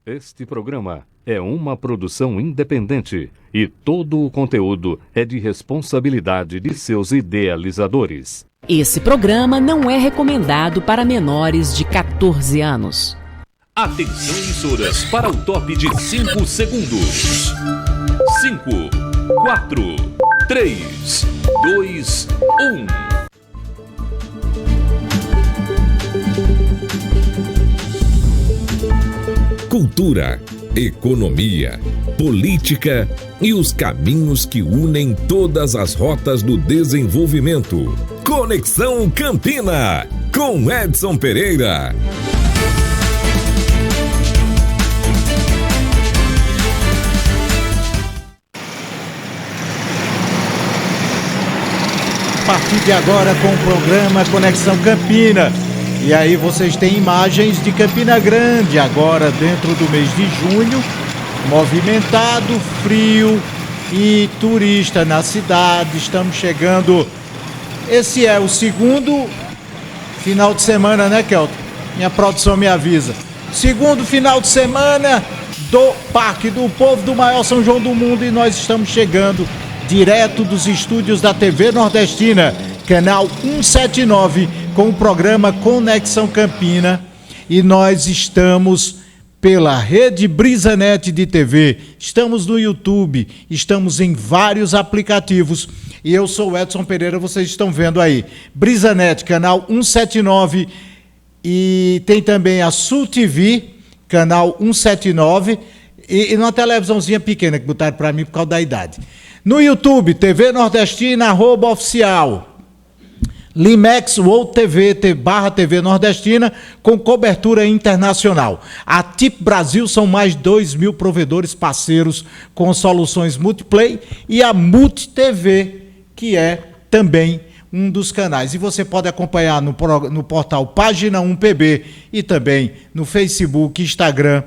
Este programa é uma produção independente e todo o conteúdo é de responsabilidade de seus idealizadores. Esse programa não é recomendado para menores de 14 anos. Atenção, emissoras, para o top de 5 segundos. 5, 4, 3, 2, 1. Cultura, economia, política e os caminhos que unem todas as rotas do desenvolvimento. Conexão Campina, com Edson Pereira. A partir de agora com o programa Conexão Campina. E aí vocês têm imagens de Campina Grande agora dentro do mês de junho, movimentado, frio e turista na cidade. Estamos chegando, esse é o segundo final de semana, né, Kelton? Minha produção me avisa. Segundo final de semana do Parque do Povo do maior São João do mundo e nós estamos chegando direto dos estúdios da TV Nordestina, canal 179, com o programa Conexão Campina, e nós estamos pela rede BrisaNet de TV, estamos no YouTube, estamos em vários aplicativos, e eu sou o Edson Pereira, vocês estão vendo aí, BrisaNet, canal 179, e tem também a Sul TV, canal 179, e numa televisãozinha pequena que botaram para mim por causa da idade. No YouTube, TV Nordestina, @oficial. Limex World TV, /TV Nordestina, com cobertura internacional. A TIP Brasil são mais de 2.000 provedores parceiros com soluções multiplay e a Multi TV, que é também um dos canais. E você pode acompanhar no portal Página 1 PB e também no Facebook, Instagram,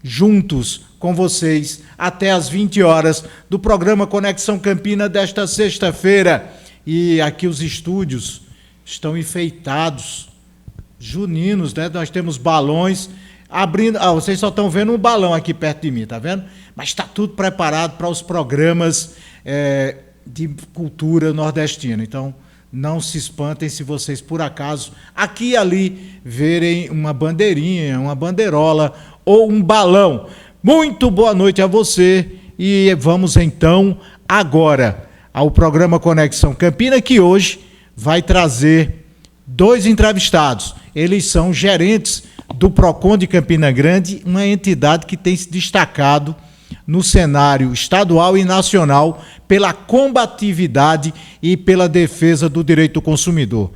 juntos com vocês até às 20 horas do programa Conexão Campina desta sexta-feira. E aqui os estúdios estão enfeitados, juninos, né? Nós temos balões abrindo. Vocês só estão vendo um balão aqui perto de mim, tá vendo? Mas está tudo preparado para os programas de cultura nordestina. Então, não se espantem se vocês, por acaso, aqui e ali, verem uma bandeirinha, uma bandeirola ou um balão. Muito boa noite a você e vamos então agora ao programa Conexão Campina, que hoje vai trazer dois entrevistados. Eles são gerentes do Procon de Campina Grande, uma entidade que tem se destacado no cenário estadual e nacional pela combatividade e pela defesa do direito do consumidor.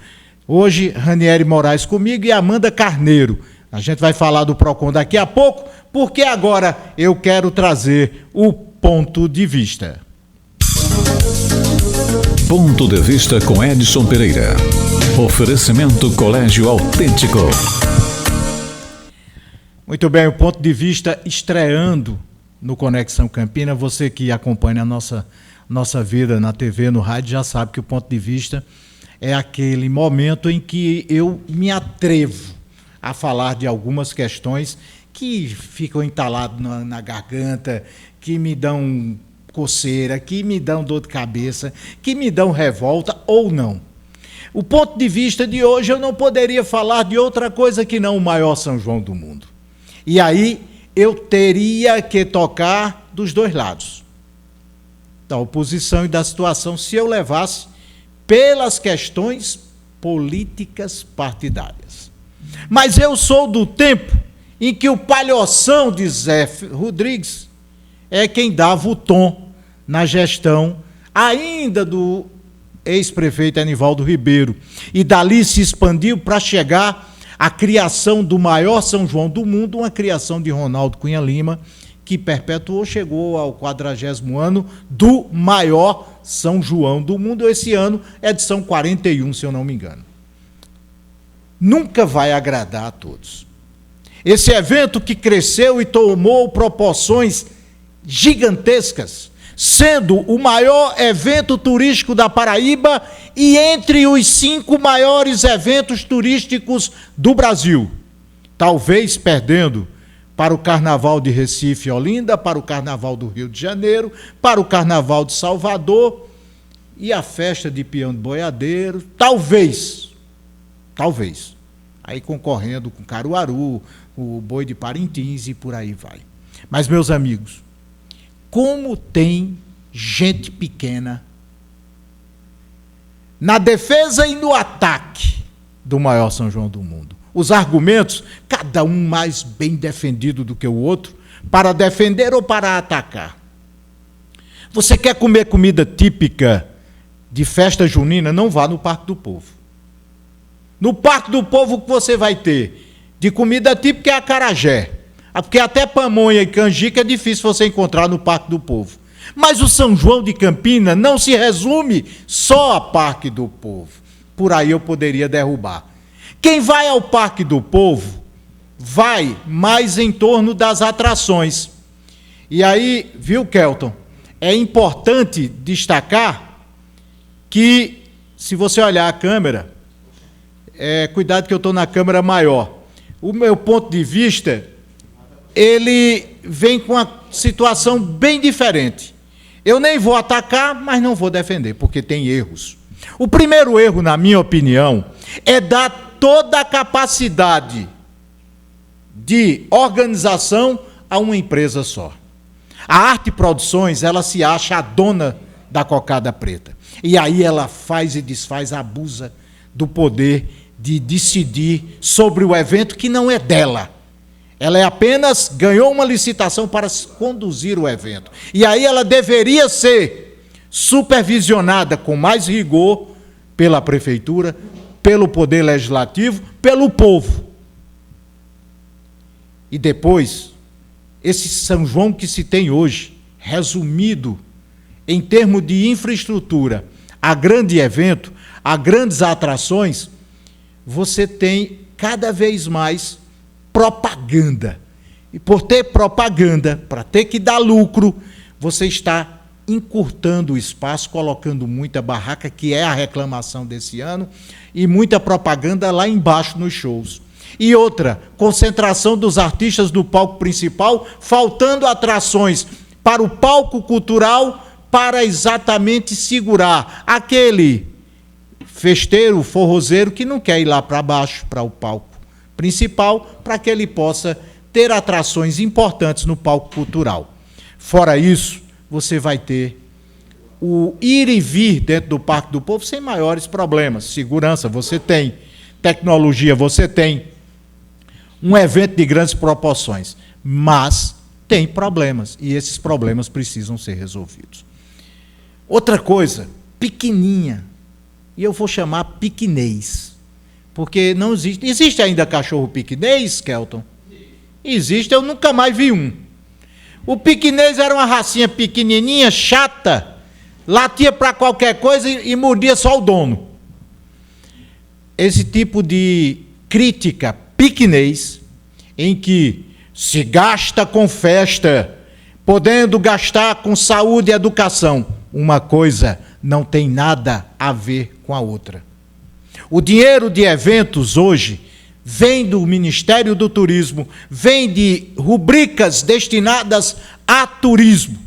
Hoje, Ranieri Moraes comigo e Amanda Carneiro. A gente vai falar do Procon daqui a pouco, porque agora eu quero trazer o ponto de vista. Ponto de vista com Edson Pereira. Oferecimento Colégio Autêntico. Muito bem, o ponto de vista estreando no Conexão Campina. Você que acompanha a nossa vida na TV, no rádio, já sabe que o ponto de vista é aquele momento em que eu me atrevo a falar de algumas questões que ficam entaladas na garganta, que me dão coceira, que me dão dor de cabeça, que me dão revolta ou não. O ponto de vista de hoje eu não poderia falar de outra coisa que não o maior São João do mundo. E aí eu teria que tocar dos dois lados, da oposição e da situação, se eu levasse pelas questões políticas partidárias. Mas eu sou do tempo em que o palhoção de Zé Rodrigues é quem dava o tom na gestão ainda do ex-prefeito Anivaldo Ribeiro. E dali se expandiu para chegar à criação do maior São João do mundo, uma criação de Ronaldo Cunha Lima, que perpetuou, chegou ao 40º ano do maior São João do mundo. Esse ano é edição 41, se eu não me engano. Nunca vai agradar a todos. Esse evento que cresceu e tomou proporções gigantescas, sendo o maior evento turístico da Paraíba e entre os 5 maiores eventos turísticos do Brasil, talvez perdendo para o Carnaval de Recife e Olinda, para o Carnaval do Rio de Janeiro, para o Carnaval de Salvador e a festa de Peão de Boiadeiro, talvez, aí concorrendo com Caruaru, o Boi de Parintins e por aí vai. Mas, meus amigos, como tem gente pequena na defesa e no ataque do maior São João do mundo. Os argumentos, cada um mais bem defendido do que o outro, para defender ou para atacar. Você quer comer comida típica de festa junina? Não vá no Parque do Povo. No Parque do Povo, o que você vai ter de comida típica é acarajé. Porque até pamonha e canjica é difícil você encontrar no Parque do Povo. Mas o São João de Campina não se resume só a Parque do Povo. Por aí eu poderia derrubar. Quem vai ao Parque do Povo vai mais em torno das atrações. E aí, viu, Kelton, é importante destacar que, se você olhar a câmera, cuidado que eu estou na câmera maior, o meu ponto de vista, ele vem com uma situação bem diferente. Eu nem vou atacar, mas não vou defender, porque tem erros. O primeiro erro, na minha opinião, é dar toda a capacidade de organização a uma empresa só. A Arte Produções, ela se acha a dona da cocada preta. E aí ela faz e desfaz, abusa do poder de decidir sobre o evento que não é dela. Ela apenas ganhou uma licitação para conduzir o evento. E aí ela deveria ser supervisionada com mais rigor pela prefeitura, pelo poder legislativo, pelo povo. E depois, esse São João que se tem hoje, resumido em termos de infraestrutura, a grande evento, a grandes atrações, você tem cada vez mais propaganda. E por ter propaganda, para ter que dar lucro, você está encurtando o espaço, colocando muita barraca, que é a reclamação desse ano, e muita propaganda lá embaixo nos shows. E outra, concentração dos artistas do palco principal, faltando atrações para o palco cultural, para exatamente segurar aquele festeiro, forrozeiro, que não quer ir lá para baixo, para o palco principal, para que ele possa ter atrações importantes no palco cultural. Fora isso, você vai ter o ir e vir dentro do Parque do Povo sem maiores problemas. Segurança, você tem. Tecnologia, você tem. Um evento de grandes proporções. Mas tem problemas, e esses problemas precisam ser resolvidos. Outra coisa, pequenininha, e eu vou chamar piquinês, porque não existe. Existe ainda cachorro piquinês, Kelton? Existe, eu nunca mais vi um. O piquinês era uma racinha pequenininha, chata, latia para qualquer coisa e mordia só o dono. Esse tipo de crítica piquinês, em que se gasta com festa, podendo gastar com saúde e educação, uma coisa não tem nada a ver com a outra. O dinheiro de eventos hoje vem do Ministério do Turismo, vem de rubricas destinadas a turismo.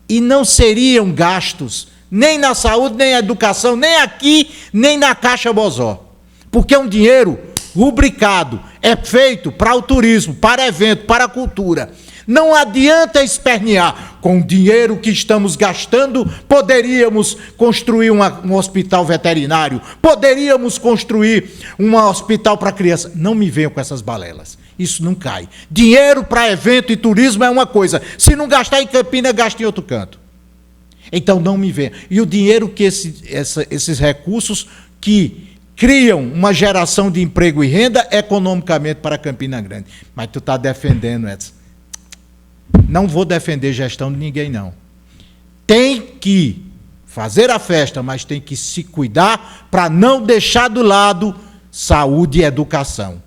E não seriam gastos nem na saúde, nem na educação, nem aqui, nem na Caixa Bozó. Porque é um dinheiro rubricado, é feito para o turismo, para evento, para a cultura. Não adianta espernear. Com o dinheiro que estamos gastando, poderíamos construir um hospital veterinário, poderíamos construir um hospital para criança. Não me venham com essas balelas. Isso não cai. Dinheiro para evento e turismo é uma coisa. Se não gastar em Campina, gasta em outro canto. Então não me venham. E o dinheiro que esses recursos que criam uma geração de emprego e renda economicamente para Campina Grande. Mas tu está defendendo, Edson. Não vou defender gestão de ninguém, não. Tem que fazer a festa, mas tem que se cuidar para não deixar do lado saúde e educação.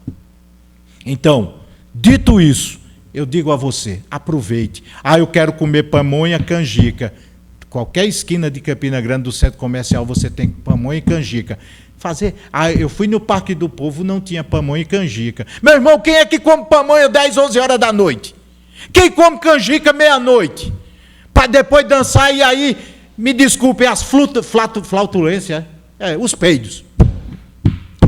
Então, dito isso, eu digo a você, aproveite. Eu quero comer pamonha, canjica. Qualquer esquina de Campina Grande do centro comercial você tem pamonha e canjica. fazer. Eu fui no Parque do Povo, não tinha pamonha e canjica. Meu irmão, quem é que come pamonha 10, 11 horas da noite? Quem come canjica meia-noite? Para depois dançar e aí, me desculpe, as flautulências, os peidos.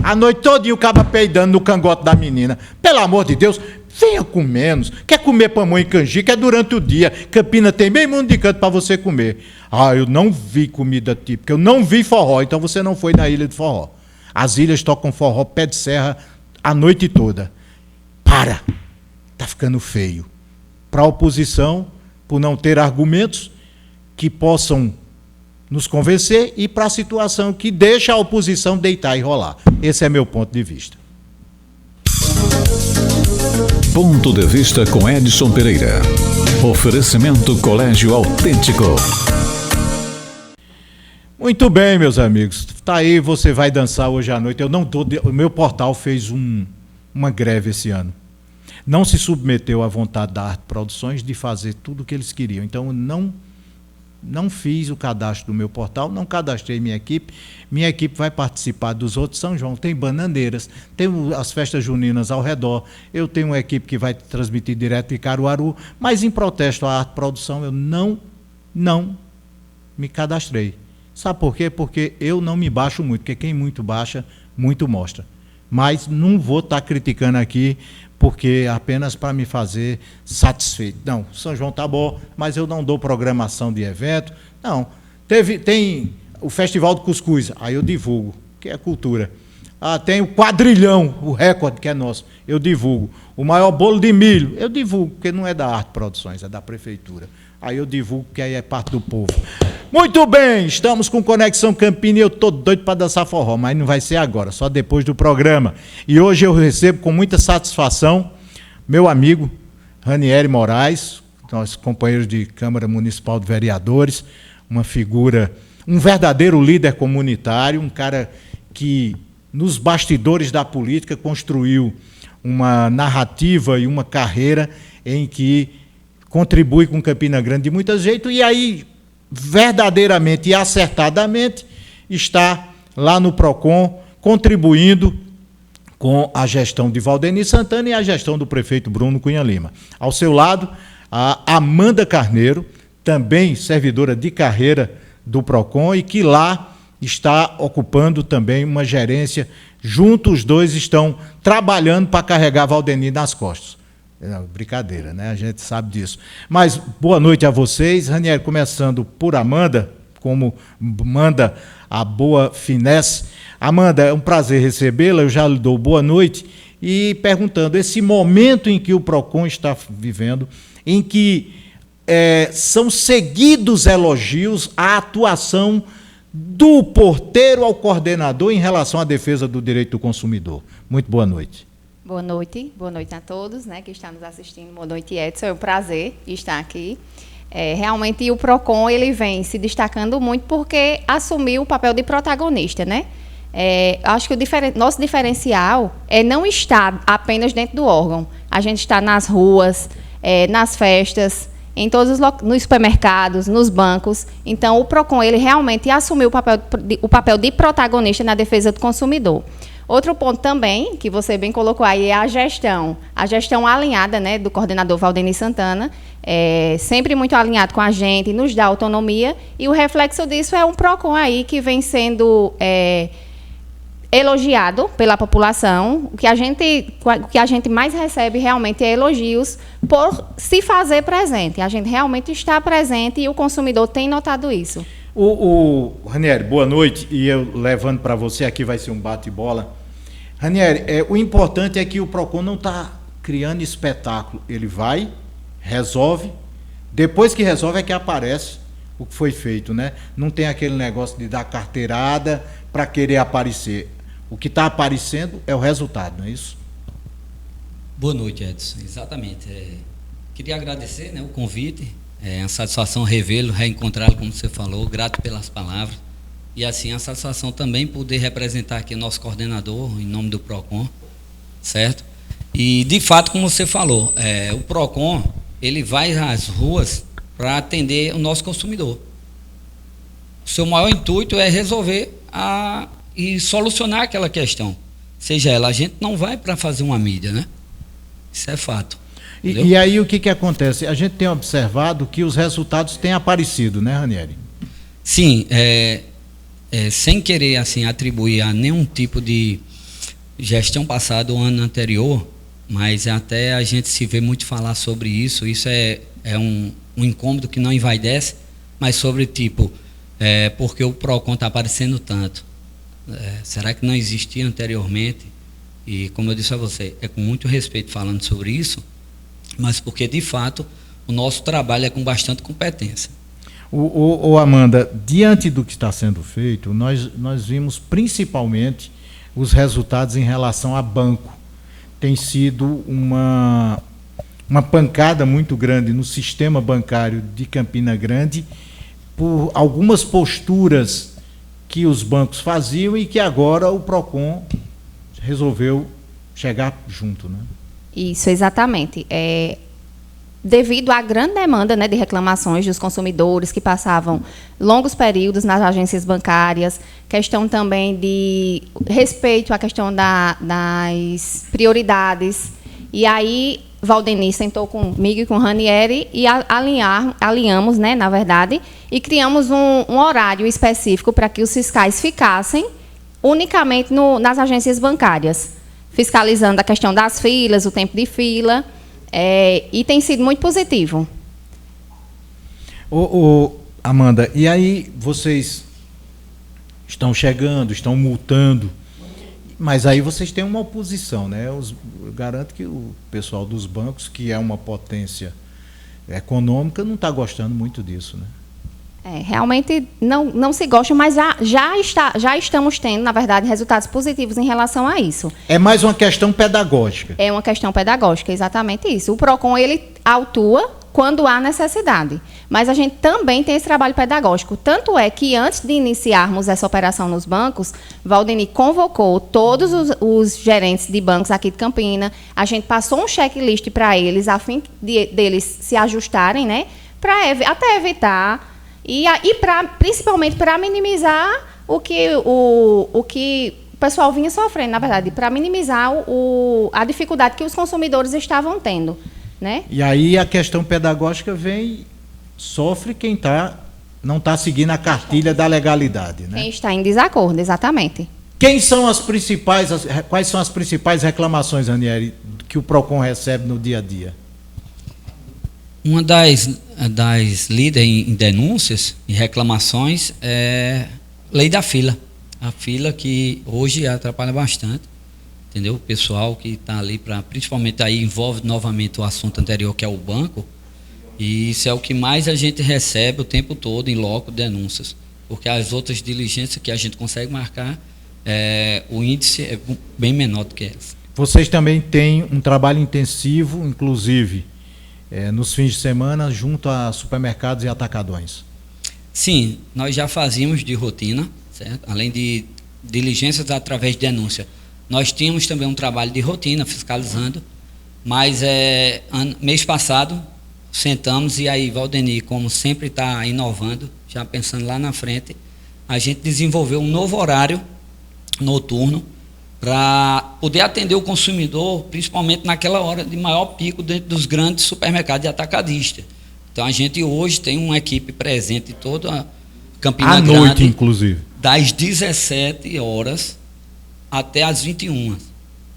A noite todinha o caba peidando no cangote da menina. Pelo amor de Deus, venha com menos. Quer comer pamonha e canjica é durante o dia. Campina tem meio mundo de canto para você comer. Eu não vi comida típica, eu não vi forró, então você não foi na ilha de forró. As ilhas tocam forró, pé de serra, a noite toda. Tá ficando feio. Para a oposição, por não ter argumentos que possam nos convencer, e para a situação que deixa a oposição deitar e rolar. Esse é meu ponto de vista. Ponto de vista com Edson Pereira. Oferecimento Colégio Autêntico. Muito bem, meus amigos. Tá aí, você vai dançar hoje à noite. O meu portal fez uma greve esse ano. Não se submeteu à vontade da Arte Produções de fazer tudo o que eles queriam. Então, não fiz o cadastro do meu portal, não cadastrei minha equipe. Minha equipe vai participar dos outros São João. Tem bananeiras, tem as festas juninas ao redor. Eu tenho uma equipe que vai transmitir direto de Caruaru, mas em protesto à Arte Produção eu não me cadastrei. Sabe por quê? Porque eu não me baixo muito, porque quem muito baixa, muito mostra. Mas não vou estar criticando aqui, porque apenas para me fazer satisfeito. Não, São João tá bom, mas eu não dou programação de evento. Não, tem o Festival do Cuscuz, aí eu divulgo, que é cultura. Tem o Quadrilhão, o recorde que é nosso, eu divulgo. O maior bolo de milho, eu divulgo, porque não é da Arte Produções, é da Prefeitura. Aí eu divulgo, que aí é parte do povo. Muito bem, estamos com Conexão Campina e eu estou doido para dançar forró, mas não vai ser agora, só depois do programa. E hoje eu recebo com muita satisfação meu amigo Ranieri Moraes, nosso companheiro de Câmara Municipal de Vereadores, uma figura, um verdadeiro líder comunitário, um cara que nos bastidores da política construiu uma narrativa e uma carreira em que contribui com Campina Grande de muito jeito, e aí verdadeiramente e acertadamente está lá no PROCON contribuindo com a gestão de Valdeni Santana e a gestão do prefeito Bruno Cunha Lima. Ao seu lado, a Amanda Carneiro, também servidora de carreira do PROCON e que lá está ocupando também uma gerência. Juntos os dois estão trabalhando para carregar Valdeni nas costas. Brincadeira, né? A gente sabe disso. Mas boa noite a vocês. Ranieri, começando por Amanda, como manda a boa finesse. Amanda, é um prazer recebê-la, eu já lhe dou boa noite. E perguntando, esse momento em que o PROCON está vivendo, em que são seguidos elogios à atuação do porteiro ao coordenador em relação à defesa do direito do consumidor. Muito boa noite. Boa noite a todos, né, que estão nos assistindo. Boa noite, Edson. É um prazer estar aqui. Realmente o PROCON ele vem se destacando muito porque assumiu o papel de protagonista, né? Acho que nosso diferencial é não estar apenas dentro do órgão. A gente está nas ruas, nas festas, em todos nos supermercados, nos bancos. Então, o PROCON ele realmente assumiu o papel de protagonista na defesa do consumidor. Outro ponto também, que você bem colocou aí, é a gestão. A gestão alinhada, né, do coordenador Valdeni Santana, sempre muito alinhado com a gente, nos dá autonomia, e o reflexo disso é um PROCON aí que vem sendo elogiado pela população. O que a gente mais recebe realmente é elogios por se fazer presente. A gente realmente está presente e o consumidor tem notado isso. Ranieri, boa noite, e eu levando para você, aqui vai ser um bate-bola. Ranieri, o importante é que o PROCON não está criando espetáculo. Ele vai, resolve, depois que resolve é que aparece o que foi feito, né? Não tem aquele negócio de dar carteirada para querer aparecer. O que está aparecendo é o resultado, não é isso? Boa noite, Edson. Exatamente. Queria agradecer, né, o convite. É uma satisfação revê-lo, reencontrá-lo, como você falou. Grato pelas palavras. E assim, a satisfação também poder representar aqui o nosso coordenador, em nome do PROCON, certo? E, de fato, como você falou, o PROCON, ele vai às ruas para atender o nosso consumidor. O seu maior intuito é resolver e solucionar aquela questão. Seja ela, a gente não vai para fazer uma mídia, né? Isso é fato. E aí o que acontece? A gente tem observado que os resultados têm aparecido, né, Ranieri? Sim, sem querer assim atribuir a nenhum tipo de gestão passada ou ano anterior, mas até a gente se vê muito falar sobre isso. Isso é um incômodo que não envaidece, mas sobre tipo, porque o PROCON está aparecendo tanto. Será que não existia anteriormente? E como eu disse a você, é com muito respeito falando sobre isso, mas porque de fato o nosso trabalho é com bastante competência. Amanda, diante do que está sendo feito, nós vimos principalmente os resultados em relação a banco. Tem sido uma pancada muito grande no sistema bancário de Campina Grande por algumas posturas que os bancos faziam e que agora o PROCON resolveu chegar junto, né? Isso, exatamente. Devido à grande demanda, né, de reclamações dos consumidores que passavam longos períodos nas agências bancárias, questão também de respeito à questão das prioridades. E aí, Valdeni sentou comigo e com o Ranieri e alinhamos, né, na verdade, e criamos um horário específico para que os fiscais ficassem unicamente nas agências bancárias, fiscalizando a questão das filas, o tempo de fila, e tem sido muito positivo. Amanda, e aí vocês estão chegando, estão multando, mas aí vocês têm uma oposição, né? Eu garanto que o pessoal dos bancos, que é uma potência econômica, não está gostando muito disso, né? Realmente não se gosta, mas já estamos tendo, na verdade, resultados positivos em relação a isso. É mais uma questão pedagógica. É uma questão pedagógica, exatamente isso. O PROCON, ele autua quando há necessidade, mas a gente também tem esse trabalho pedagógico. Tanto é que, antes de iniciarmos essa operação nos bancos, Valdeni convocou todos os gerentes de bancos aqui de Campina, a gente passou um checklist para eles, a fim deles se ajustarem, né, para até evitar... E principalmente para minimizar o que o pessoal vinha sofrendo, na verdade, para minimizar a dificuldade que os consumidores estavam tendo, né? E aí a questão pedagógica sofre quem não está seguindo a cartilha da legalidade, né? Quem está em desacordo, exatamente. Quais são as principais reclamações, Ranieri, que o PROCON recebe no dia a dia? Uma das líderes em denúncias e reclamações é lei da fila. A fila que hoje atrapalha bastante, entendeu? O pessoal que está ali, principalmente aí envolve novamente o assunto anterior, que é o banco, e isso é o que mais a gente recebe o tempo todo em loco denúncias, porque as outras diligências que a gente consegue marcar, o índice é bem menor do que essa. Vocês também têm um trabalho intensivo, inclusive, nos fins de semana, junto a supermercados e atacadões. Sim, nós já fazíamos de rotina, certo? Além de diligências através de denúncia. Nós tínhamos também um trabalho de rotina, fiscalizando, mas mês passado, sentamos e aí, Valdeni, como sempre está inovando, já pensando lá na frente, a gente desenvolveu um novo horário noturno, para poder atender o consumidor, principalmente naquela hora de maior pico dentro dos grandes supermercados e atacadistas. Então, a gente hoje tem uma equipe presente em toda a Campina Grande. À noite, inclusive. Das 17 horas até as 21.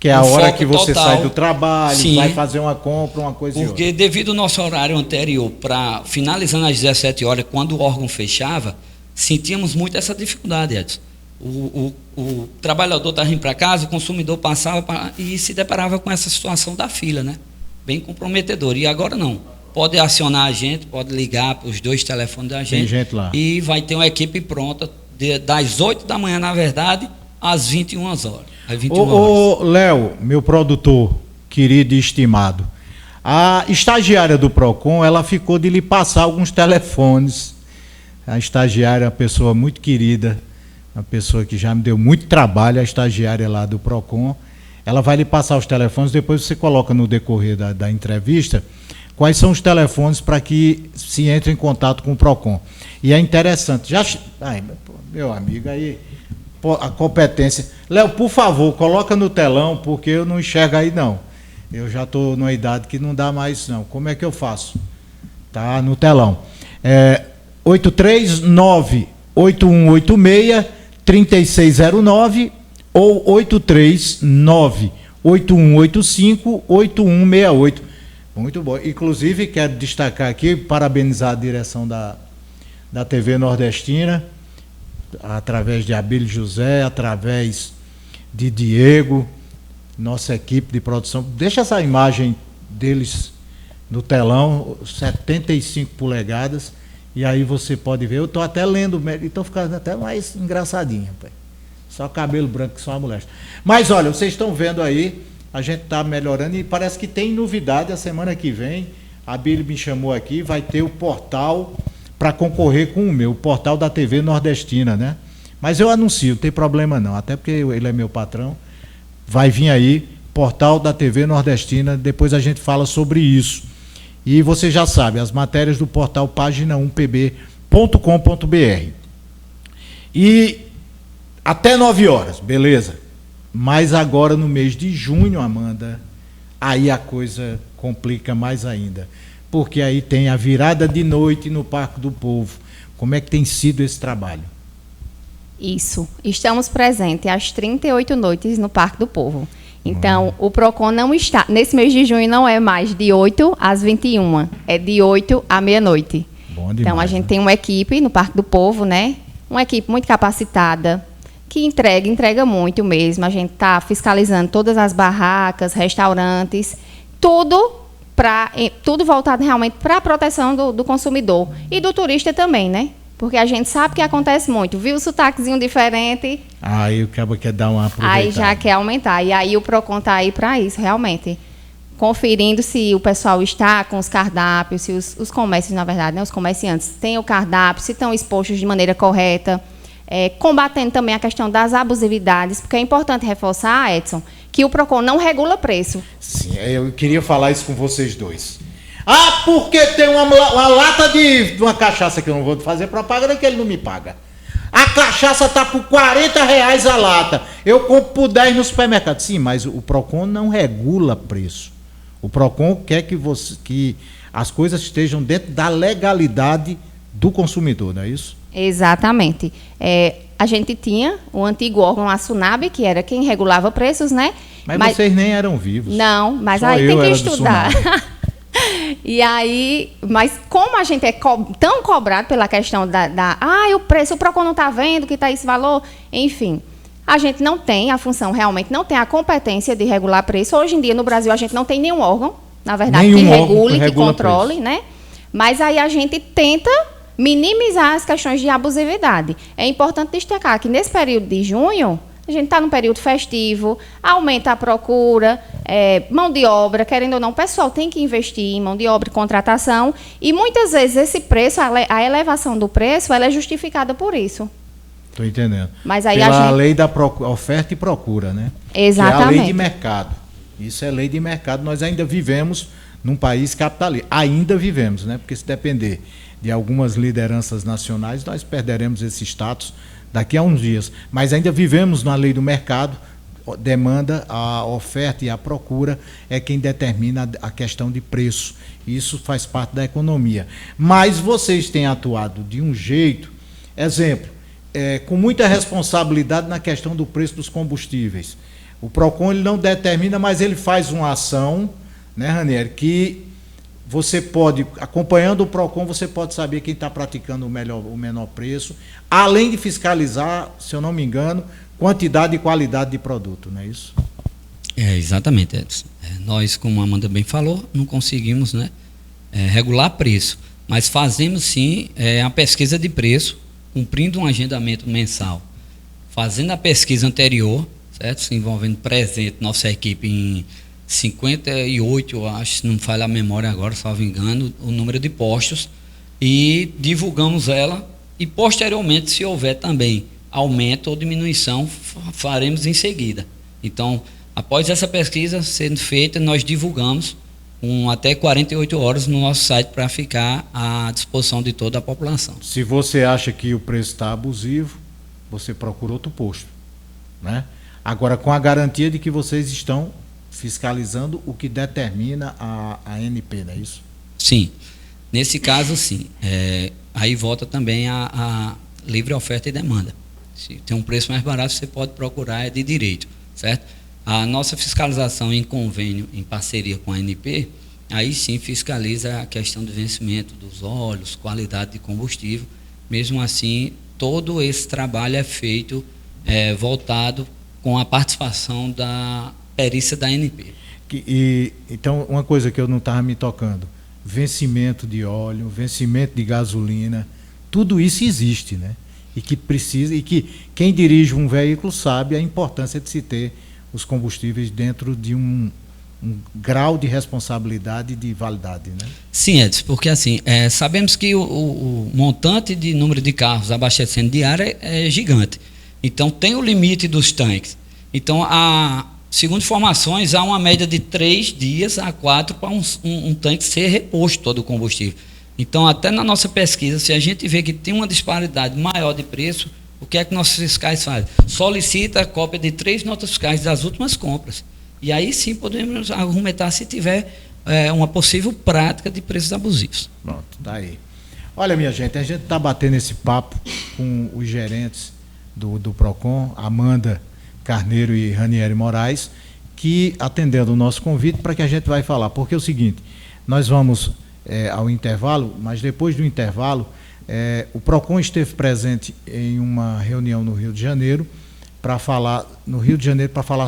Que é a hora que você sai do trabalho, sim, vai fazer uma compra, uma coisa e outra. Porque devido ao nosso horário anterior, finalizando às 17 horas, quando o órgão fechava, sentíamos muito essa dificuldade, Edson. O trabalhador estava indo para casa, o consumidor passava e se deparava com essa situação da fila, né? Bem comprometedor. E agora não. Pode acionar a gente, pode ligar para os 2 telefones da gente. Tem gente lá. E vai ter uma equipe pronta das 8 da manhã, na verdade, às 21 horas. Léo, meu produtor querido e estimado, a estagiária do PROCON, ela ficou de lhe passar alguns telefones. A estagiária é uma pessoa muito querida, uma pessoa que já me deu muito trabalho, a estagiária lá do PROCON. Ela vai lhe passar os telefones, depois você coloca no decorrer da entrevista quais são os telefones para que se entre em contato com o PROCON. E é interessante, meu amigo, aí a competência. Léo, por favor, coloca no telão, porque eu não enxergo aí não. Eu já estou numa idade que não dá mais não. Como é que eu faço? Tá no telão. 839-8186-3609 ou 839-8185-8168. Muito bom. Inclusive, quero destacar aqui, parabenizar a direção da TV Nordestina, através de Abílio José, através de Diego, nossa equipe de produção. Deixa essa imagem deles no telão, 75 polegadas, e aí você pode ver. Eu estou até lendo, e estou ficando até mais engraçadinho, rapaz. Só cabelo branco que só uma mulher. Mas olha, vocês estão vendo aí, a gente está melhorando e parece que tem novidade. A semana que vem, a Abílio me chamou aqui, vai ter o portal para concorrer com o portal da TV Nordestina, né? Mas eu anuncio, não tem problema não, até porque ele é meu patrão. Vai vir aí, portal da TV Nordestina, depois a gente fala sobre isso. E você já sabe, as matérias do portal página1pb.com.br. E até 9 horas, beleza? Mas agora no mês de junho, Amanda, aí a coisa complica mais ainda. Porque aí tem a virada de noite no Parque do Povo. Como é que tem sido esse trabalho? Isso. Estamos presentes às 38 noites no Parque do Povo. Então, o PROCON não está... Nesse mês de junho não é mais de 8 às 21. É de 8 à meia-noite. Bom demais, então, a gente tem uma equipe no Parque do Povo, né? Uma equipe muito capacitada, que entrega muito mesmo. A gente está fiscalizando todas as barracas, restaurantes, tudo voltado realmente para a proteção do consumidor e do turista também, né? Porque a gente sabe que acontece muito. Viu o sotaquezinho diferente? Aí o cabo quer dar uma aproveitada. Aí já quer aumentar. E aí o PROCON está aí para isso, realmente. Conferindo se o pessoal está com os cardápios, se os comércios, na verdade, né, os comerciantes têm o cardápio, se estão expostos de maneira correta. Combatendo também a questão das abusividades, porque é importante reforçar, Edson, que o PROCON não regula preço. Sim, eu queria falar isso com vocês dois. Ah, porque tem uma lata de uma cachaça que eu não vou fazer propaganda que ele não me paga. A cachaça está por R$40 a lata. Eu compro por 10 no supermercado. Sim, mas o PROCON não regula preço. O PROCON quer que as coisas estejam dentro da legalidade do consumidor, não é isso? Exatamente. A gente tinha o antigo órgão, a SUNAB, que era quem regulava preços, né? Mas vocês nem eram vivos. Não, mas só aí tem que era estudar. E aí, mas como a gente é tão cobrado pela questão o preço, o PROCON não está vendo que está esse valor, enfim, a gente não tem a função, realmente não tem a competência de regular preço. Hoje em dia, no Brasil, a gente não tem nenhum órgão, na verdade, que regule, que controle, né? Mas aí a gente tenta minimizar as questões de abusividade. É importante destacar que nesse período de junho, a gente está num período festivo, aumenta a procura, mão de obra, querendo ou não, o pessoal tem que investir em mão de obra e contratação, e muitas vezes esse preço, a elevação do preço, ela é justificada por isso. Estou entendendo. Mas aí pela lei da oferta e procura, né? Exatamente. Que é a lei de mercado. Isso é lei de mercado. Nós ainda vivemos num país capitalista. Ainda vivemos, né? Porque se depender de algumas lideranças nacionais, nós perderemos esse status daqui a uns dias. Mas ainda vivemos na lei do mercado, demanda, a oferta e a procura é quem determina a questão de preço. Isso faz parte da economia. Mas vocês têm atuado de um jeito, exemplo, com muita responsabilidade na questão do preço dos combustíveis. O PROCON ele não determina, mas ele faz uma ação, né, Ranieri, que você pode, acompanhando o PROCON, você pode saber quem está praticando o menor preço, além de fiscalizar, se eu não me engano, quantidade e qualidade de produto, não é isso? Exatamente, Edson. Nós, como a Amanda bem falou, não conseguimos, né, regular preço, mas fazemos sim a pesquisa de preço, cumprindo um agendamento mensal, fazendo a pesquisa anterior, certo? Se envolvendo presente nossa equipe em 58, eu acho, se não falha a memória agora, salvo engano, o número de postos, e divulgamos ela, e posteriormente, se houver também aumento ou diminuição, faremos em seguida. Então, após essa pesquisa sendo feita, nós divulgamos até 48 horas no nosso site para ficar à disposição de toda a população. Se você acha que o preço está abusivo, você procura outro posto. né? Agora, com a garantia de que vocês estão fiscalizando o que determina a ANP, não é isso? Sim. Nesse caso, sim. Aí volta também a livre oferta e demanda. Se tem um preço mais barato, você pode procurar, é de direito, certo? A nossa fiscalização em convênio, em parceria com a ANP, aí sim fiscaliza a questão do vencimento dos óleos, qualidade de combustível. Mesmo assim, todo esse trabalho é feito voltado com a participação da perícia da ANP. Então, uma coisa que eu não estava me tocando, vencimento de óleo, vencimento de gasolina, tudo isso existe, né? E que precisa, e que quem dirige um veículo sabe a importância de se ter os combustíveis dentro de um grau de responsabilidade e de validade, né? Sim, Edson, porque assim, sabemos que o montante de número de carros abastecendo diário é gigante. Então, tem o limite dos tanques. Então, segundo informações, há uma média de 3 dias a 4 para um tanque ser reposto todo o combustível. Então, até na nossa pesquisa, se a gente vê que tem uma disparidade maior de preço, o que é que nossos fiscais fazem? Solicita a cópia de 3 notas fiscais das últimas compras. E aí sim podemos argumentar se tiver uma possível prática de preços abusivos. Pronto, tá aí. Olha, minha gente, a gente está batendo esse papo com os gerentes do PROCON, Amanda Carneiro e Ranieri Moraes, que atendendo o nosso convite para que a gente vai falar. Porque é o seguinte, nós vamos ao intervalo, mas depois do intervalo, o PROCON esteve presente em uma reunião no Rio de Janeiro para falar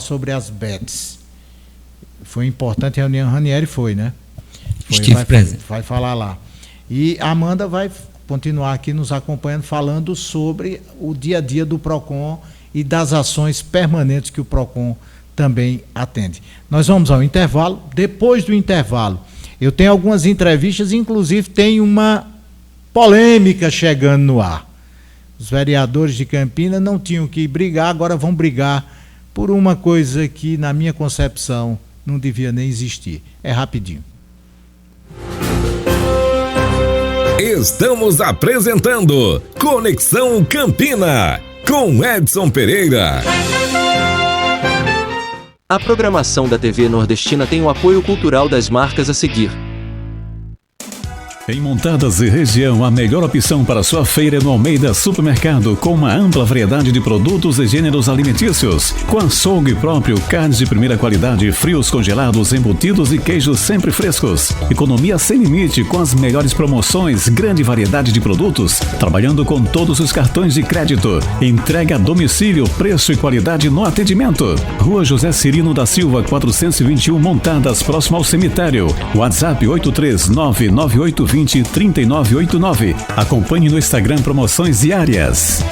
sobre as BETs. Foi importante a reunião, Ranieri foi, né? Estive presente. Vai falar lá. E a Amanda vai continuar aqui nos acompanhando, falando sobre o dia a dia do PROCON e das ações permanentes que o PROCON também atende. Nós vamos ao intervalo. Depois do intervalo, eu tenho algumas entrevistas, inclusive tem uma polêmica chegando no ar. Os vereadores de Campinas não tinham que brigar, agora vão brigar por uma coisa que, na minha concepção, não devia nem existir. É rapidinho. Estamos apresentando Conexão Campina, com Edson Pereira. A programação da TV Nordestina tem o apoio cultural das marcas a seguir. Em Montadas e região, a melhor opção para sua feira é no Almeida Supermercado, com uma ampla variedade de produtos e gêneros alimentícios, com açougue próprio, carnes de primeira qualidade, frios congelados, embutidos e queijos sempre frescos. Economia sem limite, com as melhores promoções, grande variedade de produtos, trabalhando com todos os cartões de crédito. Entrega a domicílio, preço e qualidade no atendimento. Rua José Cirino da Silva, 421, Montadas, próximo ao cemitério. WhatsApp 83998203989. Acompanhe no Instagram promoções diárias.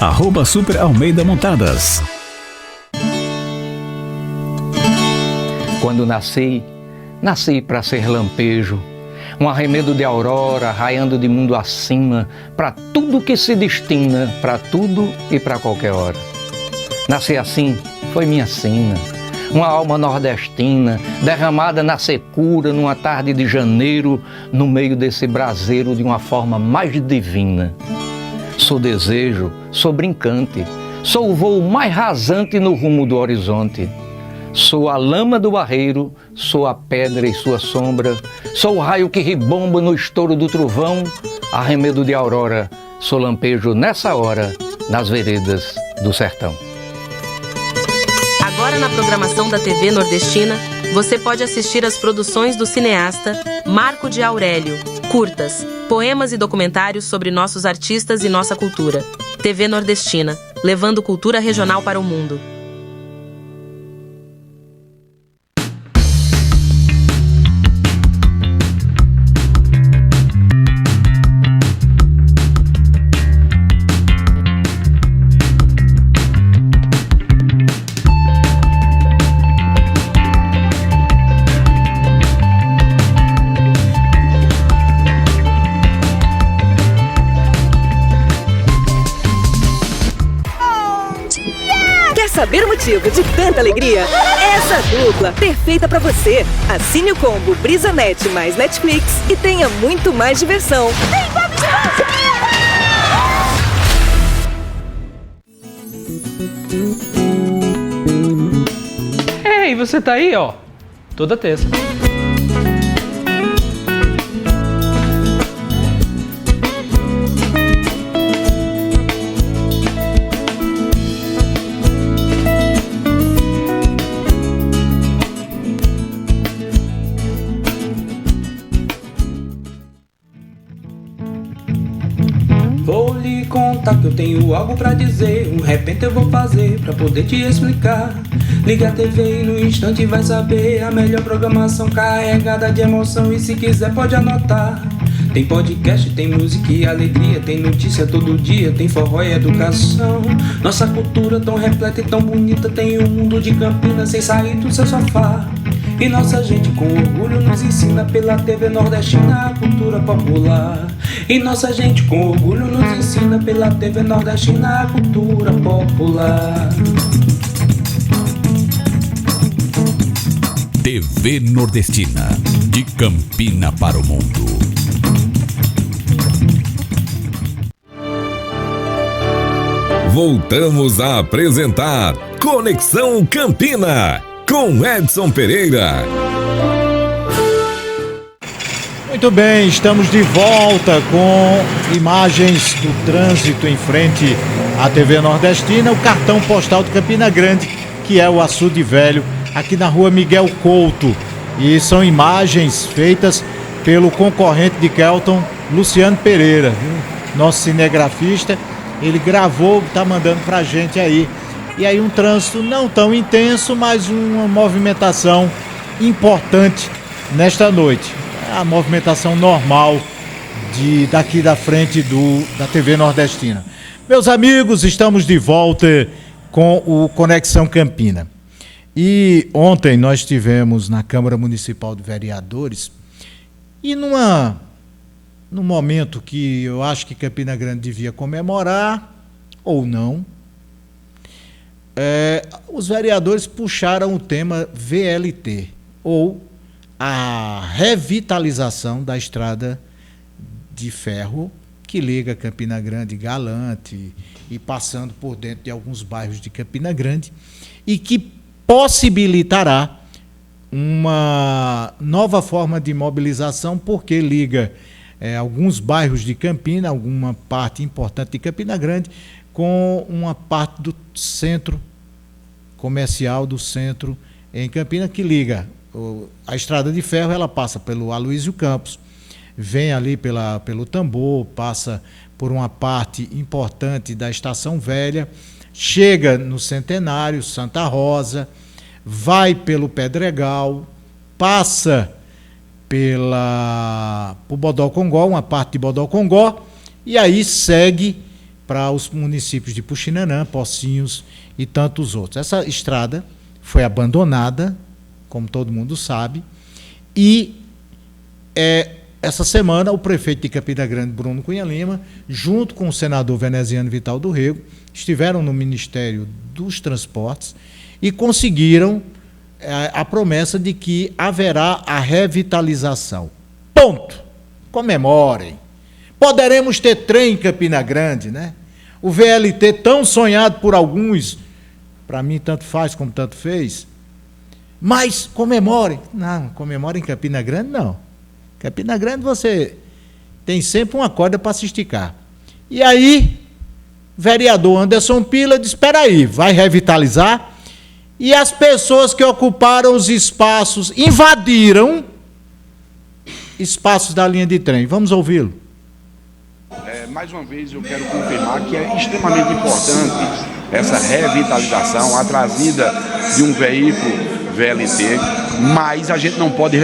@Super Almeida Montadas. Quando nasci para ser lampejo, um arremedo de aurora raiando de mundo acima, para tudo que se destina, para tudo e para qualquer hora. Nascer assim foi minha sina, uma alma nordestina, derramada na secura numa tarde de janeiro, no meio desse braseiro de uma forma mais divina. Sou desejo, sou brincante, sou o voo mais rasante no rumo do horizonte. Sou a lama do barreiro, sou a pedra e sua sombra, sou o raio que ribomba no estouro do trovão, arremedo de aurora, sou lampejo nessa hora, nas veredas do sertão. Agora na programação da TV Nordestina, você pode assistir às produções do cineasta Marco de Aurélio, curtas, poemas e documentários sobre nossos artistas e nossa cultura. TV Nordestina, levando cultura regional para o mundo. Saber o motivo de tanta alegria? Essa dupla perfeita pra você. Assine o combo BrisaNet mais Netflix e tenha muito mais diversão. você tá aí, ó, toda terça. Vou lhe contar que eu tenho algo pra dizer. Um repente eu vou fazer pra poder te explicar. Liga a TV e no instante vai saber a melhor programação carregada de emoção. E se quiser pode anotar. Tem podcast, tem música e alegria, tem notícia todo dia, tem forró e educação. Nossa cultura tão repleta e tão bonita, tem um mundo de Campinas sem sair do seu sofá. E nossa gente com orgulho nos ensina pela TV nordestina a cultura popular. E nossa gente com orgulho nos ensina pela TV nordestina a cultura popular. TV Nordestina, de Campina para o mundo. Voltamos a apresentar Conexão Campina, com Edson Pereira. Muito bem, estamos de volta com imagens do trânsito em frente à TV Nordestina, o cartão postal de Campina Grande, que é o Açude Velho, aqui na rua Miguel Couto. E são imagens feitas pelo concorrente de Kelton, Luciano Pereira, nosso cinegrafista. Ele gravou, está mandando pra gente aí. E aí um trânsito não tão intenso, mas uma movimentação importante nesta noite. A movimentação normal daqui da frente da TV Nordestina. Meus amigos, estamos de volta com o Conexão Campina. E ontem nós estivemos na Câmara Municipal de Vereadores e num momento que eu acho que Campina Grande devia comemorar, ou não, os vereadores puxaram o tema VLT, ou a revitalização da estrada de ferro que liga Campina Grande e Galante e passando por dentro de alguns bairros de Campina Grande e que possibilitará uma nova forma de mobilização, porque liga alguns bairros de Campina, alguma parte importante de Campina Grande, com uma parte do centro comercial do centro em Campina, que liga a estrada de ferro. Ela passa pelo Aloysio Campos, vem ali pelo Tambor, passa por uma parte importante da Estação Velha, chega no Centenário, Santa Rosa, vai pelo Pedregal, passa por Bodocongó, uma parte de Bodocongó, e aí segue para os municípios de Puxinanã, Pocinhos e tantos outros. Essa estrada foi abandonada, como todo mundo sabe, e essa semana o prefeito de Campina Grande, Bruno Cunha Lima, junto com o senador veneziano Vital do Rego, estiveram no Ministério dos Transportes e conseguiram a promessa de que haverá a revitalização. Ponto. Comemorem. Poderemos ter trem em Campina Grande, né? O VLT tão sonhado por alguns, para mim tanto faz como tanto fez, mas comemorem. Não, comemorem em Campina Grande, não. Campina Grande você tem sempre uma corda para se esticar. E aí, vereador Anderson Pila disse, espera aí, vai revitalizar? E as pessoas que ocuparam os espaços, invadiram espaços da linha de trem. Vamos ouvi-lo. Mais uma vez eu quero confirmar que é extremamente importante essa revitalização, a trazida de um veículo VLT, mas a gente não pode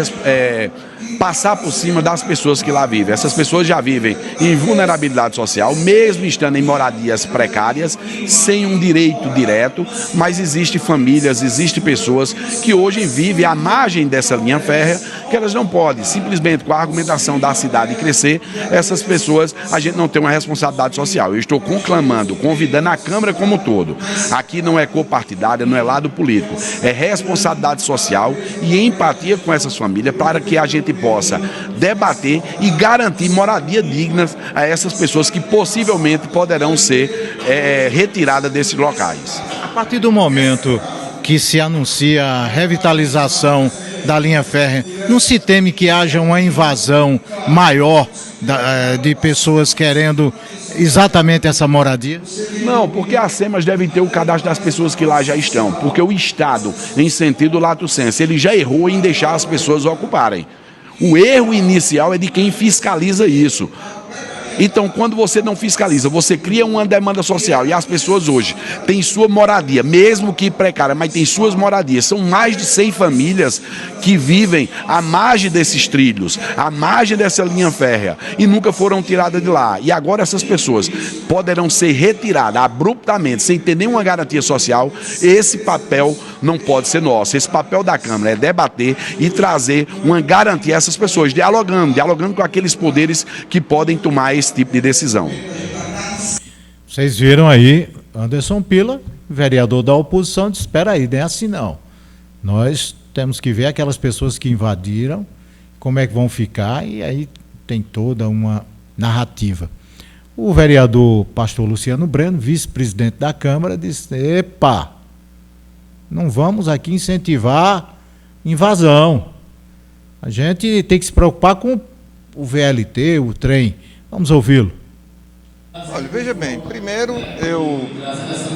passar por cima das pessoas que lá vivem. Essas pessoas já vivem em vulnerabilidade social, mesmo estando em moradias precárias, sem um direito direto, mas existem famílias, existem pessoas que hoje vivem à margem dessa linha férrea, que elas não podem, simplesmente com a argumentação da cidade crescer, essas pessoas, a gente não tem uma responsabilidade social. Eu estou conclamando, convidando a Câmara como um todo. Aqui não é copartidária, não é lado político, é responsabilidade social e empatia com essas famílias para que a gente possa debater e garantir moradia digna a essas pessoas que possivelmente poderão ser retiradas desses locais. A partir do momento que se anuncia a revitalização da linha férrea, não se teme que haja uma invasão maior de pessoas querendo exatamente essa moradia? Não, porque as SEMAS devem ter o cadastro das pessoas que lá já estão, porque o Estado, em sentido lato sensu, ele já errou em deixar as pessoas ocuparem. O erro inicial é de quem fiscaliza isso. Então, quando você não fiscaliza, você cria uma demanda social e as pessoas hoje têm sua moradia, mesmo que precária, mas têm suas moradias. São mais de 100 famílias que vivem à margem desses trilhos, à margem dessa linha férrea e nunca foram tiradas de lá. E agora essas pessoas poderão ser retiradas abruptamente, sem ter nenhuma garantia social. Esse papel não pode ser nosso. Esse papel da Câmara é debater e trazer uma garantia a essas pessoas, dialogando com aqueles poderes que podem tomar esse tipo de decisão. Vocês viram aí, Anderson Pila, vereador da oposição, disse: espera aí, não é assim não. Nós temos que ver aquelas pessoas que invadiram, como é que vão ficar, e aí tem toda uma narrativa. O vereador pastor Luciano Breno, vice-presidente da Câmara, disse: epa, não vamos aqui incentivar invasão. A gente tem que se preocupar com o VLT, o trem. Vamos ouvi-lo. Olha, veja bem, primeiro eu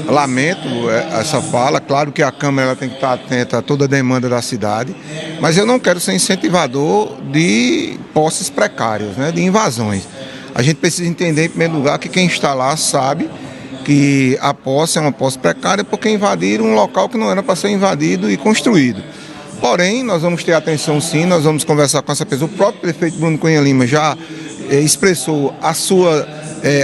lamento essa fala. Claro que a Câmara ela tem que estar atenta a toda a demanda da cidade, mas eu não quero ser incentivador de posses precárias, né, de invasões. A gente precisa entender, em primeiro lugar, que quem está lá sabe que a posse é uma posse precária porque invadiram um local que não era para ser invadido e construído. Porém, nós vamos ter atenção sim, nós vamos conversar com essa pessoa. O próprio prefeito Bruno Cunha Lima já expressou a sua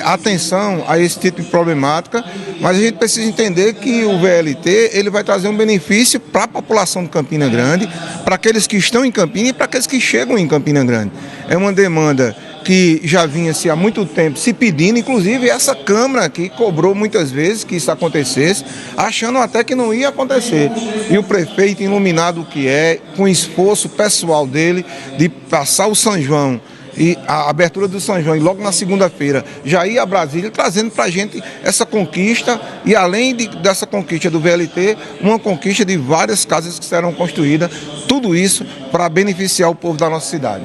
atenção a esse tipo de problemática, mas a gente precisa entender que o VLT ele vai trazer um benefício para a população de Campina Grande, para aqueles que estão em Campina e para aqueles que chegam em Campina Grande. É uma demanda que já vinha-se há muito tempo se pedindo, inclusive essa Câmara aqui cobrou muitas vezes que isso acontecesse, achando até que não ia acontecer. E o prefeito, iluminado que é, com esforço pessoal dele de passar o São João e a abertura do São João, e logo na segunda-feira já ia a Brasília, trazendo para a gente essa conquista, e além dessa conquista do VLT, uma conquista de várias casas que serão construídas, tudo isso para beneficiar o povo da nossa cidade.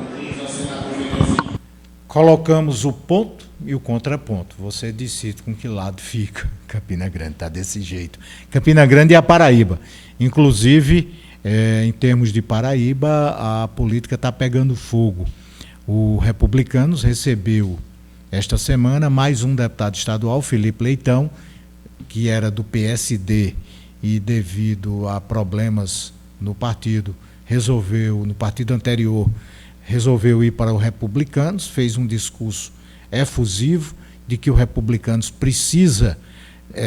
Colocamos o ponto e o contraponto. Você decide com que lado fica. Campina Grande está desse jeito. Campina Grande e a Paraíba. Inclusive, em termos de Paraíba, a política está pegando fogo. O Republicanos recebeu esta semana mais um deputado estadual, Felipe Leitão, que era do PSD e devido a problemas no partido, no partido anterior, resolveu ir para o Republicanos, fez um discurso efusivo de que o Republicanos precisa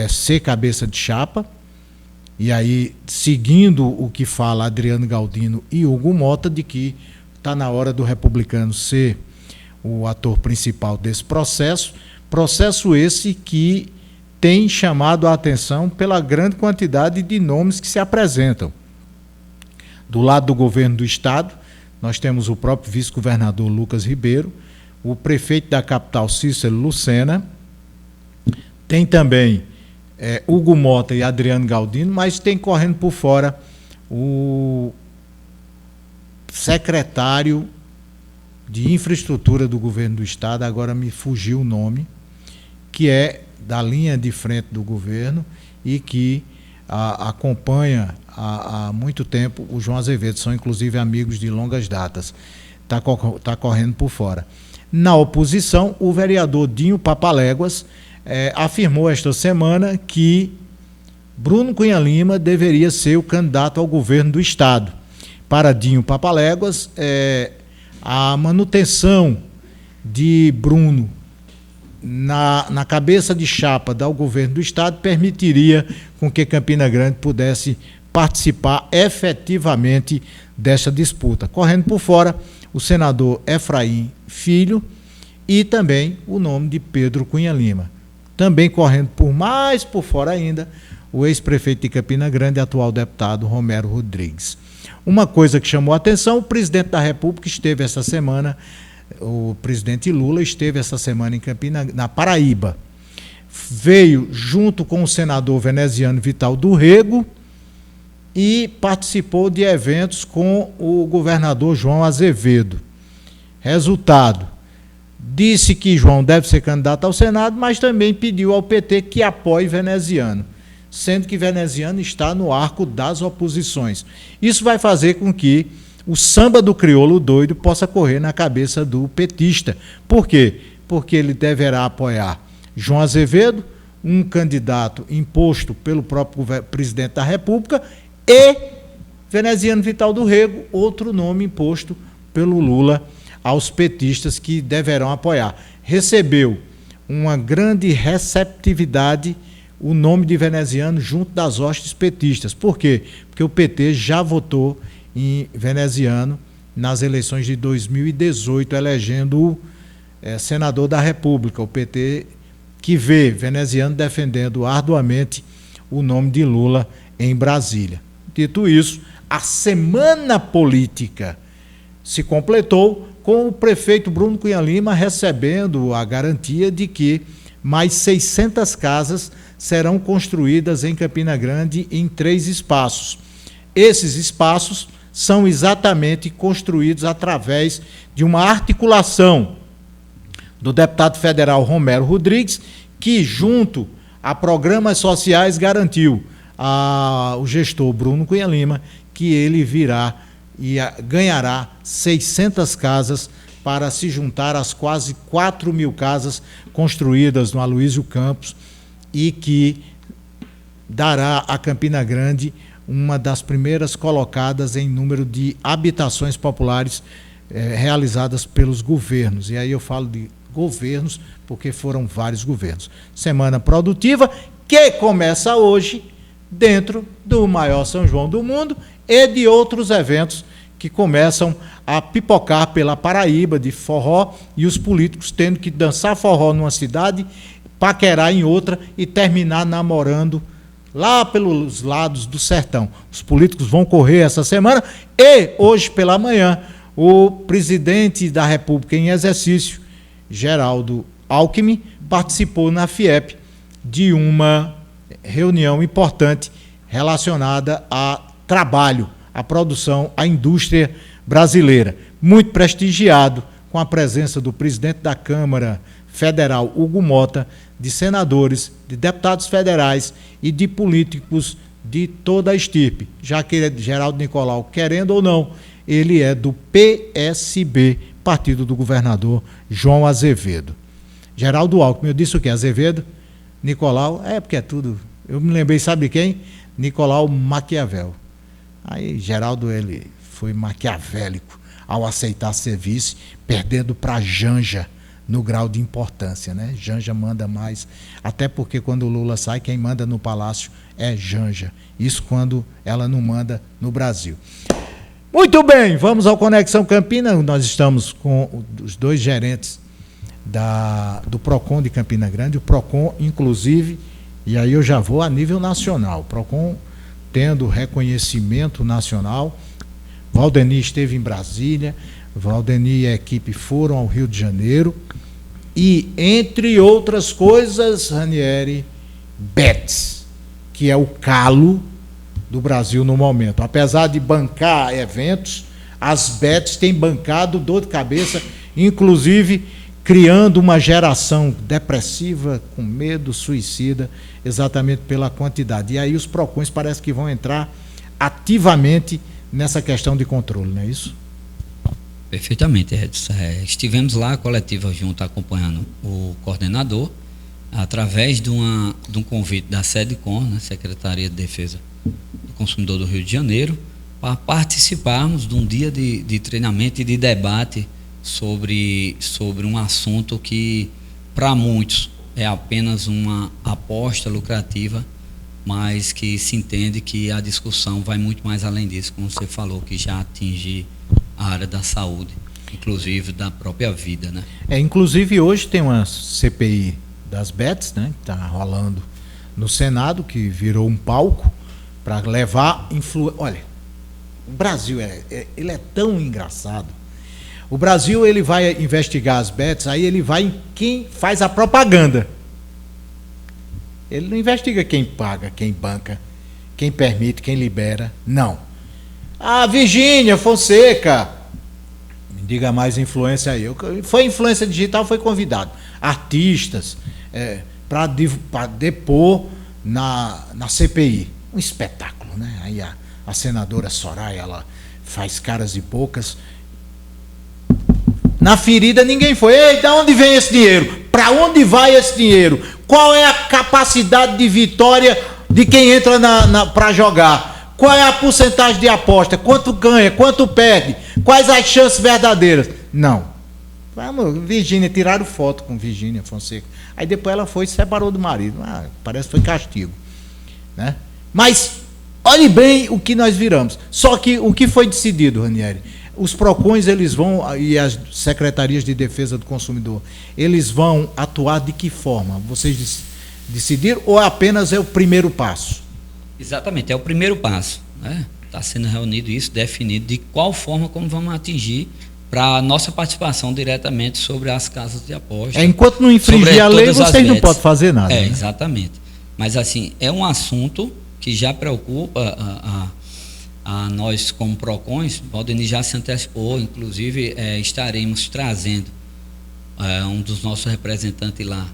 ser cabeça de chapa, e aí, seguindo o que fala Adriano Galdino e Hugo Mota, de que está na hora do Republicano ser o ator principal desse processo esse que tem chamado a atenção pela grande quantidade de nomes que se apresentam. Do lado do governo do Estado, nós temos o próprio vice-governador Lucas Ribeiro, o prefeito da capital Cícero Lucena, tem também Hugo Mota e Adriano Galdino, mas tem correndo por fora o secretário de infraestrutura do governo do Estado, agora me fugiu o nome, que é da linha de frente do governo e que acompanha há muito tempo o João Azevedo, são inclusive amigos de longas datas, está correndo por fora. Na oposição, o vereador Dinho Papaléguas afirmou esta semana que Bruno Cunha Lima deveria ser o candidato ao governo do Estado. Para Dinho Papaléguas, a manutenção de Bruno na cabeça de chapa do governo do Estado permitiria com que Campina Grande pudesse participar efetivamente dessa disputa. Correndo por fora, o senador Efraim Filho e também o nome de Pedro Cunha Lima. Também correndo por fora ainda, o ex-prefeito de Campina Grande, atual deputado Romero Rodrigues. Uma coisa que chamou a atenção, o presidente da República esteve essa semana, o presidente Lula esteve essa semana em Campina, na Paraíba. Veio junto com o senador veneziano Vital do Rego e participou de eventos com o governador João Azevedo. Resultado, disse que João deve ser candidato ao Senado, mas também pediu ao PT que apoie Veneziano, sendo que Veneziano está no arco das oposições. Isso vai fazer com que o samba do crioulo doido possa correr na cabeça do petista. Por quê? Porque ele deverá apoiar João Azevedo, um candidato imposto pelo próprio presidente da República, e Veneziano Vital do Rego, outro nome imposto pelo Lula aos petistas que deverão apoiar. Recebeu uma grande receptividade o nome de Veneziano junto das hostes petistas. Por quê? Porque o PT já votou em Veneziano nas eleições de 2018, elegendo-o senador da República. O PT que vê Veneziano defendendo arduamente o nome de Lula em Brasília. Dito isso, a semana política se completou com o prefeito Bruno Cunha Lima recebendo a garantia de que mais 600 casas serão construídas em Campina Grande em 3 espaços. Esses espaços são exatamente construídos através de uma articulação do deputado federal Romero Rodrigues, que, junto a programas sociais, garantiu ao gestor Bruno Cunha Lima que ele virá e ganhará 600 casas para se juntar às quase 4.000 casas construídas no Aloysio Campos e que dará a Campina Grande uma das primeiras colocadas em número de habitações populares realizadas pelos governos. E aí eu falo de governos porque foram vários governos. Semana produtiva que começa hoje dentro do maior São João do mundo e de outros eventos que começam a pipocar pela Paraíba de forró e os políticos tendo que dançar forró numa cidade, paquerar em outra e terminar namorando lá pelos lados do sertão. Os políticos vão correr essa semana e hoje pela manhã o presidente da República em exercício, Geraldo Alckmin, participou na FIEP de uma reunião importante relacionada a trabalho, a produção, a indústria brasileira. Muito prestigiado com a presença do presidente da Câmara Federal, Hugo Mota, de senadores, de deputados federais e de políticos de toda a estirpe, já que Geraldo Nicolau, querendo ou não, ele é do PSB, partido do governador João Azevedo. Geraldo Alckmin, eu disse o quê? Azevedo? Nicolau? Porque é tudo. Eu me lembrei, sabe quem? Nicolau Maquiavel. Aí Geraldo, ele foi maquiavélico ao aceitar ser vice, perdendo para Janja no grau de importância, né? Janja manda mais, até porque quando o Lula sai, quem manda no palácio é Janja. Isso quando ela não manda no Brasil. Muito bem, vamos ao Conexão Campina. Nós estamos com os 2 gerentes do PROCON de Campina Grande. O PROCON, inclusive, e aí eu já vou a nível nacional. O PROCON tendo reconhecimento nacional. Valdeni esteve em Brasília, Valdeni e a equipe foram ao Rio de Janeiro e, entre outras coisas, Ranieri, BETS, que é o calo do Brasil no momento. Apesar de bancar eventos, as BETS têm bancado dor de cabeça, inclusive criando uma geração depressiva, com medo, suicida, exatamente pela quantidade. E aí os PROCONs parece que vão entrar ativamente nessa questão de controle, não é isso? Perfeitamente, Edson. Estivemos lá, a coletiva junto, acompanhando o coordenador, através de um convite da SEDCON, né, Secretaria de Defesa do Consumidor do Rio de Janeiro, para participarmos de um dia de treinamento e de debate sobre um assunto que, para muitos, é apenas uma aposta lucrativa, mas que se entende que a discussão vai muito mais além disso, como você falou, que já atinge a área da saúde, inclusive da própria vida, né? Inclusive hoje tem uma CPI das BETS, né, que está rolando no Senado, que virou um palco para levar Olha, o Brasil ele é tão engraçado. O Brasil, ele vai investigar as BETS, aí ele vai em quem faz a propaganda. Ele não investiga quem paga, quem banca, quem permite, quem libera, não. A Virgínia Fonseca, me diga mais influência aí. Foi influência digital, foi convidado. Artistas, para depor na CPI. Um espetáculo, né? Aí a senadora Soraya, ela faz caras e bocas. Na ferida ninguém foi. Ei, de onde vem esse dinheiro? Para onde vai esse dinheiro? Qual é a capacidade de vitória de quem entra para jogar? Qual é a porcentagem de aposta? Quanto ganha? Quanto perde? Quais as chances verdadeiras? Não. Vamos, Virgínia, tiraram foto com Virgínia Fonseca. Aí depois ela foi e se separou do marido. Parece que foi castigo, né? Mas olhe bem o que nós viramos. Só que o que foi decidido, Ranieri? Os PROCONs, eles vão, e as secretarias de defesa do consumidor, eles vão atuar de que forma? Vocês decidiram ou apenas é o primeiro passo? Exatamente, é o primeiro passo, né? Está sendo reunido isso, definido de qual forma, como vamos atingir para a nossa participação diretamente sobre as casas de aposta. Enquanto não infringir a lei, vocês não podem fazer nada. É, né? Exatamente. Mas assim, é um assunto que já preocupa a nós como PROCONs. Valdeni já se antecipou, inclusive estaremos trazendo um dos nossos representantes lá,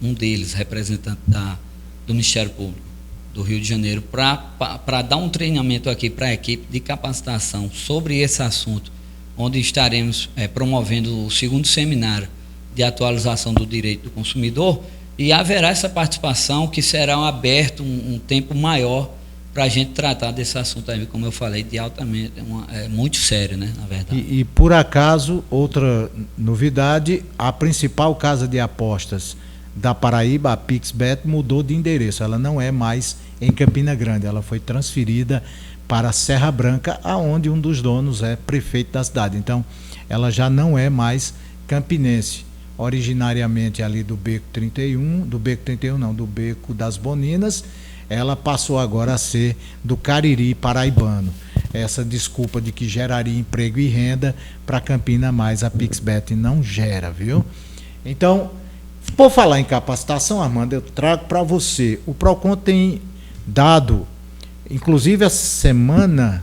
um deles, representante do Ministério Público do Rio de Janeiro, para dar um treinamento aqui para a equipe de capacitação sobre esse assunto, onde estaremos promovendo o segundo seminário de atualização do direito do consumidor, e haverá essa participação que será aberto um tempo maior para a gente tratar desse assunto aí, como eu falei, de altamente, muito sério, né, na verdade. E por acaso, outra novidade, a principal casa de apostas da Paraíba, a PixBet, mudou de endereço. Ela não é mais em Campina Grande, ela foi transferida para Serra Branca, aonde um dos donos é prefeito da cidade. Então, ela já não é mais campinense. Originariamente ali do Beco 31, do Beco das Boninas, ela passou agora a ser do Cariri paraibano. Essa desculpa de que geraria emprego e renda para Campina, mas a PixBet não gera, viu? Então, por falar em capacitação, Armando, eu trago para você. O PROCON tem dado, inclusive essa semana,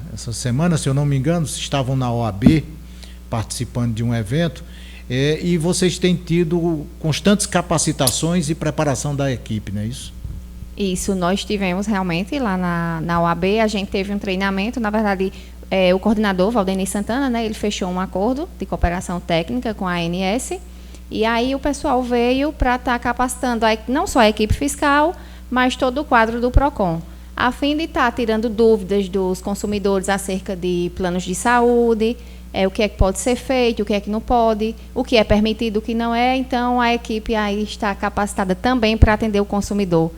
se eu não me engano, vocês estavam na OAB participando de um evento, e vocês têm tido constantes capacitações e preparação da equipe, não é isso? Isso, nós tivemos realmente lá na OAB, a gente teve um treinamento, na verdade, o coordenador, Valdeni Santana, né, ele fechou um acordo de cooperação técnica com a ANS, e aí o pessoal veio para estar capacitando não só a equipe fiscal, mas todo o quadro do PROCON, a fim de estar tirando dúvidas dos consumidores acerca de planos de saúde, o que é que pode ser feito, o que é que não pode, o que é permitido, o que não é. Então, a equipe aí está capacitada também para atender o consumidor.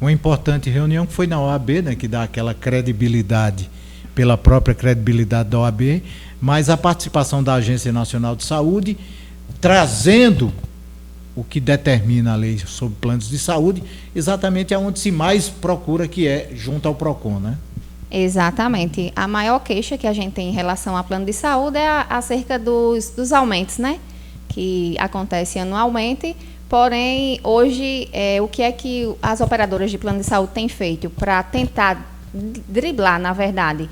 Uma importante reunião que foi na OAB, né, que dá aquela credibilidade, pela própria credibilidade da OAB, mas a participação da Agência Nacional de Saúde, trazendo o que determina a lei sobre planos de saúde, exatamente aonde se mais procura, que é junto ao PROCON, né? Exatamente. A maior queixa que a gente tem em relação ao plano de saúde é acerca dos aumentos, né? Que acontece anualmente. Porém, hoje, o que é que as operadoras de plano de saúde têm feito para tentar driblar, na verdade,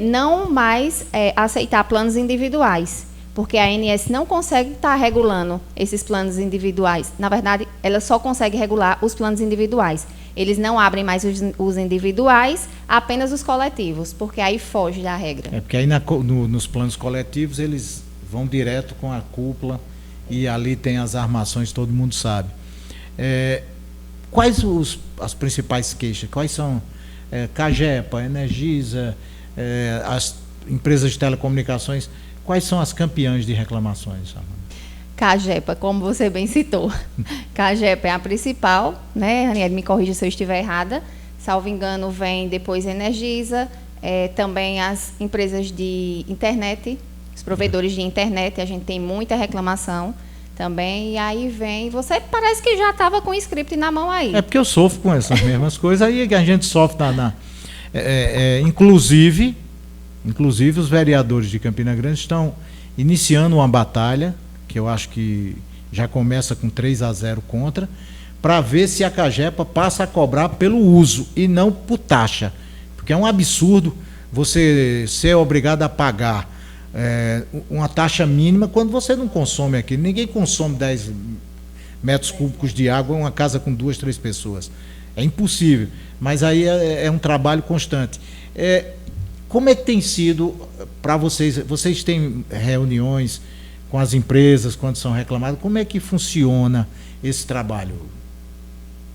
não mais aceitar planos individuais, porque a ANS não consegue estar regulando esses planos individuais. Na verdade, ela só consegue regular os planos individuais. Eles não abrem mais os individuais, apenas os coletivos, porque aí foge da regra. Porque aí nos planos coletivos eles vão direto com a cúpula e ali tem as armações, todo mundo sabe. Quais as principais queixas? Quais são? Cagepa, Energisa, as empresas de telecomunicações, quais são as campeãs de reclamações, Armando? Cagepa, como você bem citou. Cagepa é a principal, né? Ranieri, me corrija se eu estiver errada. Salvo engano, vem depois Energisa, também as empresas de internet, os provedores de internet, a gente tem muita reclamação também, e aí vem, você parece que já estava com o script na mão aí. É porque eu sofro com essas mesmas coisas, aí a gente sofre inclusive os vereadores de Campina Grande estão iniciando uma batalha, que eu acho que já começa com 3-0 contra, para ver se a Cagepa passa a cobrar pelo uso e não por taxa, Porque é um absurdo você ser obrigado a pagar uma taxa mínima quando você não consome aquilo. Ninguém consome 10 metros cúbicos de água em uma casa com 2, 3 pessoas. É impossível. Mas aí é um trabalho constante. Como é que tem sido para vocês? Vocês têm reuniões com as empresas quando são reclamadas? Como é que funciona esse trabalho?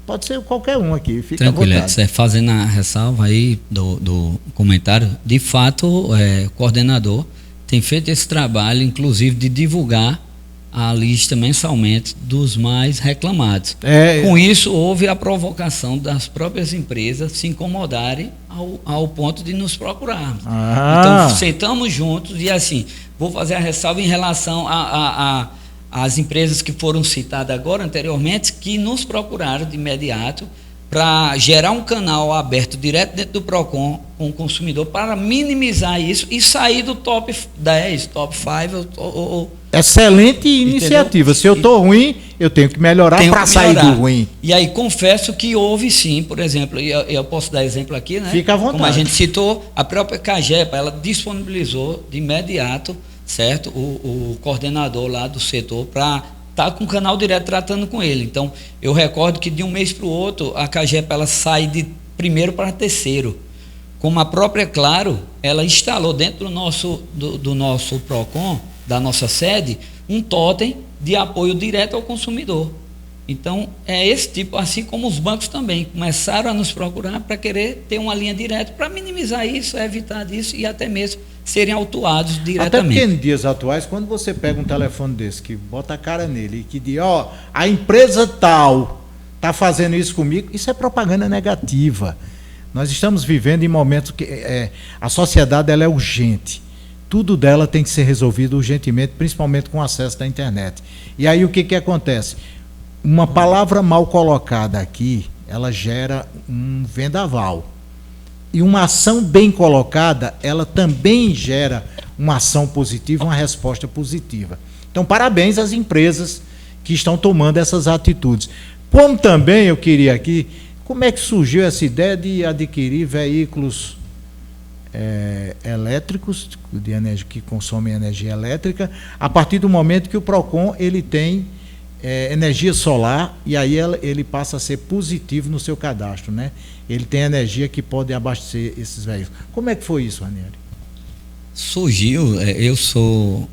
Pode ser qualquer um aqui, fica tranquilo, à vontade. Fazendo a ressalva aí do comentário, de fato, o coordenador tem feito esse trabalho, inclusive, de divulgar a lista mensalmente dos mais reclamados. Com isso, houve a provocação das próprias empresas se incomodarem ao ponto de nos procurarmos. Então, sentamos juntos e assim, vou fazer a ressalva em relação às empresas que foram citadas agora, anteriormente, que nos procuraram de imediato para gerar um canal aberto direto dentro do PROCON com o consumidor para minimizar isso e sair do top 10, top 5 Excelente iniciativa. Entendeu? Se eu estou ruim, eu tenho que melhorar para sair do ruim. E aí confesso que houve sim, por exemplo, e eu posso dar exemplo aqui, né? Fica à vontade. Como a gente citou, a própria CAGEPA, ela disponibilizou de imediato, certo, o coordenador lá do setor para estar com o canal direto tratando com ele. Então, eu recordo que de um mês para o outro, a CAGEPA ela sai de primeiro para terceiro. Como a própria Claro, ela instalou dentro do nosso PROCON, da nossa sede, um totem de apoio direto ao consumidor. Então, é esse tipo, assim como os bancos também começaram a nos procurar para querer ter uma linha direta para minimizar isso, evitar isso e até mesmo serem autuados diretamente. Até porque em dias atuais, quando você pega um telefone desse, que bota a cara nele e que diz, a empresa tal está fazendo isso comigo, isso é propaganda negativa. Nós estamos vivendo em momentos que a sociedade ela é urgente. Tudo dela tem que ser resolvido urgentemente, principalmente com o acesso da internet. E aí o que acontece? Uma palavra mal colocada aqui, ela gera um vendaval. E uma ação bem colocada, ela também gera uma ação positiva, uma resposta positiva. Então, parabéns às empresas que estão tomando essas atitudes. Como também eu queria aqui, como é que surgiu essa ideia de adquirir veículos elétricos, de energia, que consomem energia elétrica, a partir do momento que o PROCON ele tem energia solar, e aí ele passa a ser positivo no seu cadastro, né? Ele tem energia que pode abastecer esses veículos. Como é que foi isso, Ranieri? Surgiu, eu sou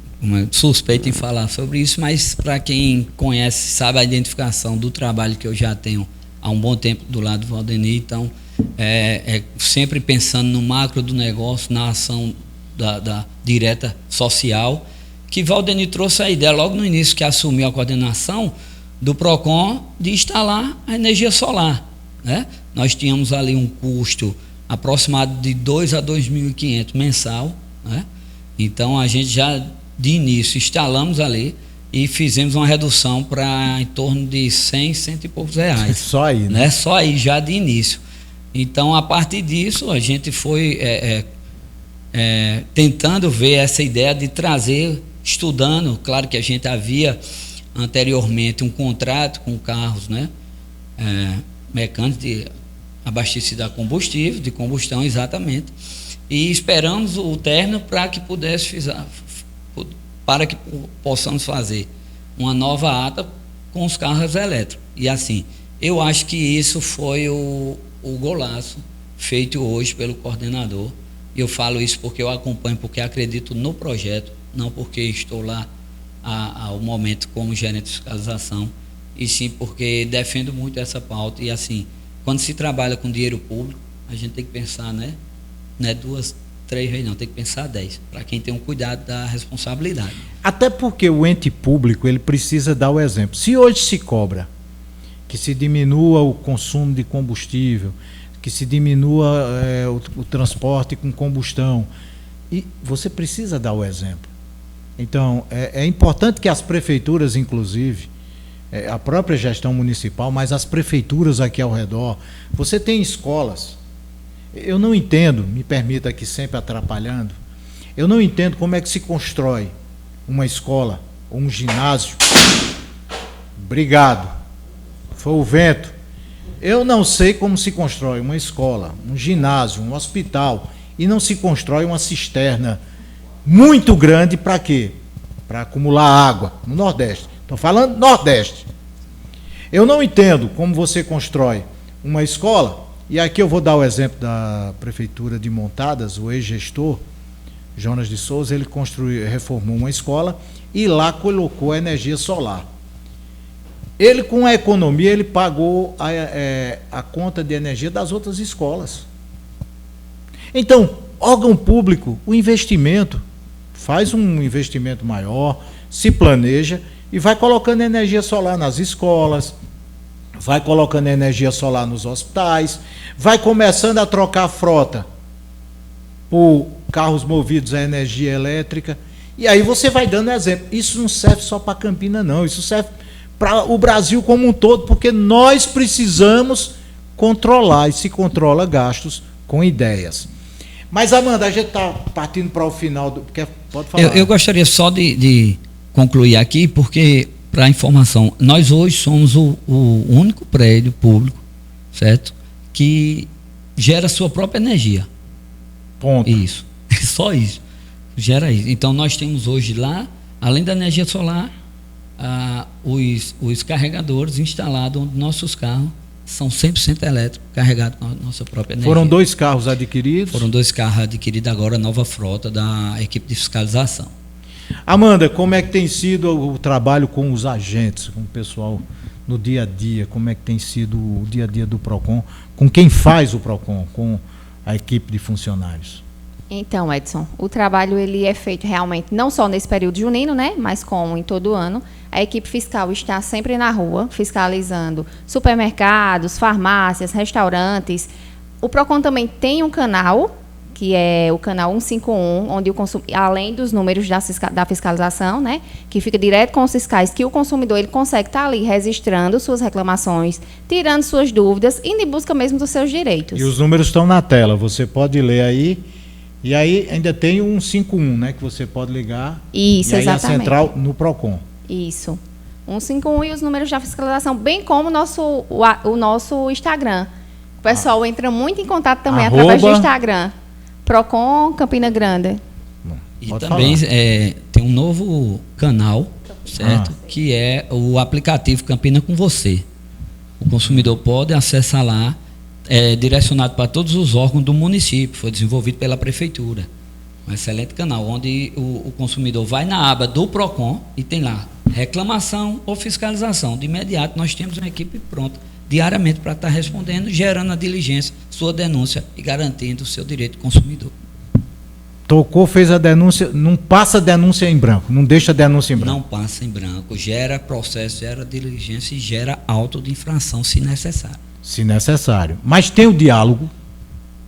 suspeito em falar sobre isso, mas para quem conhece, sabe a identificação do trabalho que eu já tenho há um bom tempo do lado do Valdeni, então sempre pensando no macro do negócio, na ação da direta social, que Valdeni trouxe a ideia logo no início que assumiu a coordenação do PROCON de instalar a energia solar, né? Nós tínhamos ali um custo aproximado de 2 a 2.500 mensal, né? Então a gente já de início instalamos ali e fizemos uma redução para em torno de 100 e poucos reais. Só aí, né? Só aí, já de início. Então, a partir disso, a gente foi tentando ver essa ideia de trazer, estudando, claro que a gente havia anteriormente um contrato com carros, né? Mecânicos abastecidos a combustível, de combustão, exatamente, e esperamos o término para que possamos fazer uma nova ata com os carros elétricos. E assim, eu acho que isso foi o golaço feito hoje pelo coordenador. Eu falo isso porque eu acompanho, porque acredito no projeto, não porque estou lá ao momento como gerente de fiscalização, e sim porque defendo muito essa pauta. E assim, quando se trabalha com dinheiro público, a gente tem que pensar, né? Não é 2, 3 vezes não, tem que pensar 10, para quem tem um cuidado da responsabilidade. Até porque o ente público ele precisa dar o exemplo. Se hoje se cobra que se diminua o consumo de combustível, que se diminua o transporte com combustão, e você precisa dar o exemplo. Então, é importante que as prefeituras, inclusive, a própria gestão municipal, mas as prefeituras aqui ao redor, você tem escolas. Eu não entendo, me permita aqui sempre atrapalhando, eu não entendo como é que se constrói uma escola ou um ginásio. Obrigado. Foi o vento. Eu não sei como se constrói uma escola, um ginásio, um hospital, e não se constrói uma cisterna muito grande para quê? Para acumular água no Nordeste. Estou falando Nordeste. Eu não entendo como você constrói uma escola, e aqui eu vou dar o exemplo da Prefeitura de Montadas, o ex-gestor, Jonas de Souza, ele reformou uma escola e lá colocou a energia solar. Ele, com a economia, ele pagou a conta de energia das outras escolas. Então, órgão público, o investimento, faz um investimento maior, se planeja e vai colocando energia solar nas escolas, vai colocando energia solar nos hospitais, vai começando a trocar a frota por carros movidos a energia elétrica, e aí você vai dando exemplo. Isso não serve só para Campina, não, isso serve para o Brasil como um todo, porque nós precisamos controlar, e se controla gastos com ideias. Mas, Amanda, a gente está partindo para o final do... Pode falar. Eu gostaria só de concluir aqui, porque, para informação, nós hoje somos o único prédio público, certo? Que gera sua própria energia. Ponto. Isso. Só isso. Gera isso. Então, nós temos hoje lá, além da energia solar, os carregadores instalados onde nossos carros são 100% elétricos, carregados com a nossa própria energia. Foram 2 carros adquiridos? Foram 2 carros adquiridos agora, nova frota da equipe de fiscalização. Amanda, como é que tem sido o trabalho com os agentes, com o pessoal no dia a dia? Como é que tem sido o dia a dia do PROCON? Com quem faz o PROCON? Com a equipe de funcionários? Então, Edson, o trabalho ele é feito realmente não só nesse período junino, né, mas como em todo ano. A equipe fiscal está sempre na rua, fiscalizando supermercados, farmácias, restaurantes. O PROCON também tem um canal, que é o canal 151, onde além dos números da fiscalização, né, que fica direto com os fiscais, que o consumidor ele consegue estar ali registrando suas reclamações, tirando suas dúvidas, indo em busca mesmo dos seus direitos. E os números estão na tela, você pode ler aí. E aí ainda tem o 151, né, que você pode ligar. Isso, e aí exatamente. A central no PROCON. Isso. 151 e os números da fiscalização, bem como o nosso Instagram. O pessoal entra muito em contato também através do Instagram. PROCON Campina Grande. E também tem um novo canal, certo? Que é o aplicativo Campina com Você. O consumidor pode acessar lá, direcionado para todos os órgãos do município, foi desenvolvido pela prefeitura. Um excelente canal, onde o consumidor vai na aba do PROCON e tem lá reclamação ou fiscalização. De imediato nós temos uma equipe pronta diariamente para estar respondendo, gerando a diligência, sua denúncia e garantindo o seu direito consumidor. Tocou, fez a denúncia, não passa denúncia em branco, não deixa denúncia em branco. Não passa em branco, gera processo, gera diligência e gera auto de infração se necessário. Se necessário. Mas tem o diálogo.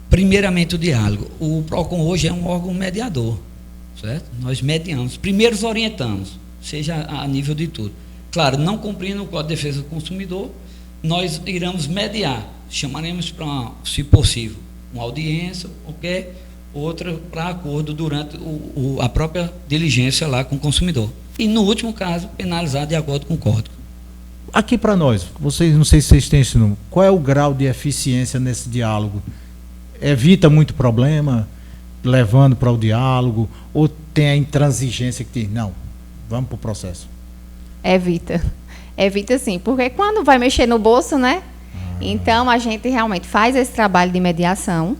Primeiramente o diálogo. O PROCON hoje é um órgão mediador, certo? Nós mediamos. Primeiro orientamos, seja a nível de tudo. Claro, não cumprindo o Código de Defesa do Consumidor, nós iremos mediar. Chamaremos para, se possível, uma audiência, outra para acordo durante a própria diligência lá com o consumidor. E no último caso, penalizar de acordo com o código. Aqui para nós, vocês, não sei se vocês têm esse número, qual é o grau de eficiência nesse diálogo? Evita muito problema, levando para o diálogo, ou tem a intransigência que diz, não, vamos para o processo? Evita. Evita sim, porque quando vai mexer no bolso, né? Então, a gente realmente faz esse trabalho de mediação,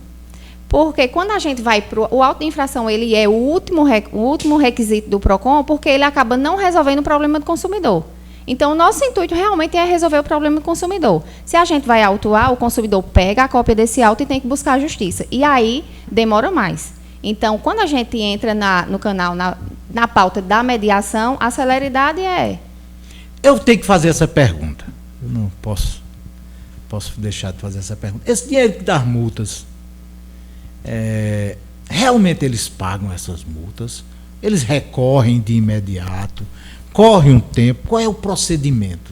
porque quando a gente vai para o auto de infração, ele é o último requisito do PROCON, porque ele acaba não resolvendo o problema do consumidor. Então, o nosso intuito realmente é resolver o problema do consumidor. Se a gente vai autuar, o consumidor pega a cópia desse auto e tem que buscar a justiça. E aí, demora mais. Então, quando a gente entra no canal, na pauta da mediação, a celeridade é... Eu tenho que fazer essa pergunta. Eu não posso deixar de fazer essa pergunta. Esse dinheiro das multas, realmente eles pagam essas multas? Eles recorrem de imediato? Corre um tempo, qual é o procedimento?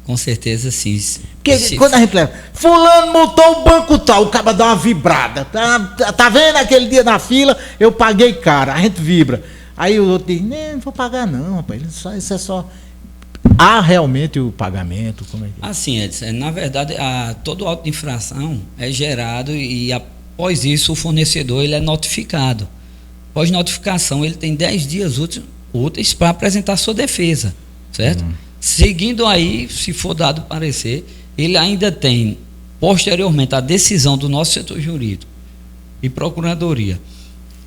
Com certeza sim. Porque quando a gente leva, fulano multou o banco tal, o cara dá uma vibrada. Tá vendo aquele dia na fila, eu paguei caro, a gente vibra. Aí o outro diz, não vou pagar não, rapaz, isso é só... há realmente o pagamento? Como é que... Assim, Edson, na verdade, todo auto de infração é gerado e após isso o fornecedor ele é notificado. Após notificação, ele tem 10 dias úteis para apresentar sua defesa, certo? Seguindo aí, se for dado parecer, ele ainda tem, posteriormente, a decisão do nosso setor jurídico e procuradoria.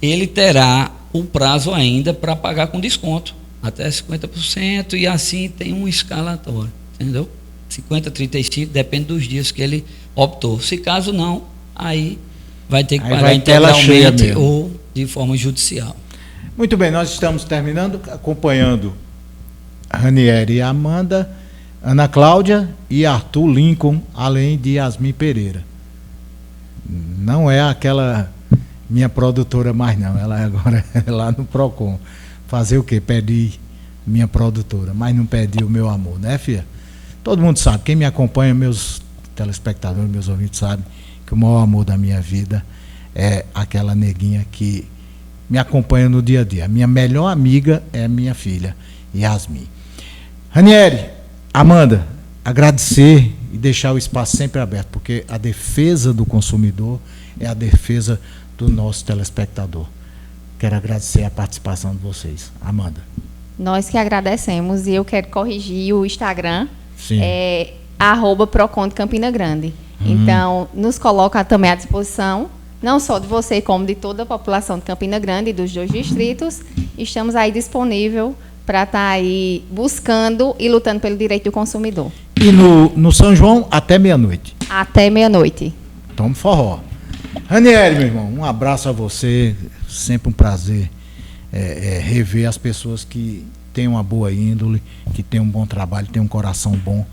Ele terá o prazo ainda para pagar com desconto, até 50%, e assim tem um escalatório, entendeu? 50, 35, depende dos dias que ele optou. Se caso não, aí vai ter que pagar integralmente ou de forma judicial. Muito bem, nós estamos terminando, acompanhando Ranieri e Amanda, Ana Cláudia e Arthur Lincoln, além de Yasmin Pereira. Não é aquela minha produtora mais não, ela agora é lá no Procon. Fazer o quê? Pedir minha produtora, mas não pedir o meu amor, né, filha? Todo mundo sabe, quem me acompanha, meus telespectadores, meus ouvintes sabem que o maior amor da minha vida é aquela neguinha que me acompanha no dia a dia. A minha melhor amiga é minha filha, Yasmin. Ranieri, Amanda, agradecer e deixar o espaço sempre aberto, porque a defesa do consumidor é a defesa do nosso telespectador. Quero agradecer a participação de vocês. Amanda. Nós que agradecemos, e eu quero corrigir o Instagram. Sim. É @Procon de Campina Grande. Então, nos coloca também à disposição, não só de você, como de toda a população de Campina Grande e dos 2 distritos. Estamos aí disponível para estar aí buscando e lutando pelo direito do consumidor. E no São João, até meia-noite. Até meia-noite. Tome forró. Ranieri, meu irmão, um abraço a você. Sempre um prazer rever as pessoas que têm uma boa índole, que têm um bom trabalho, têm um coração bom,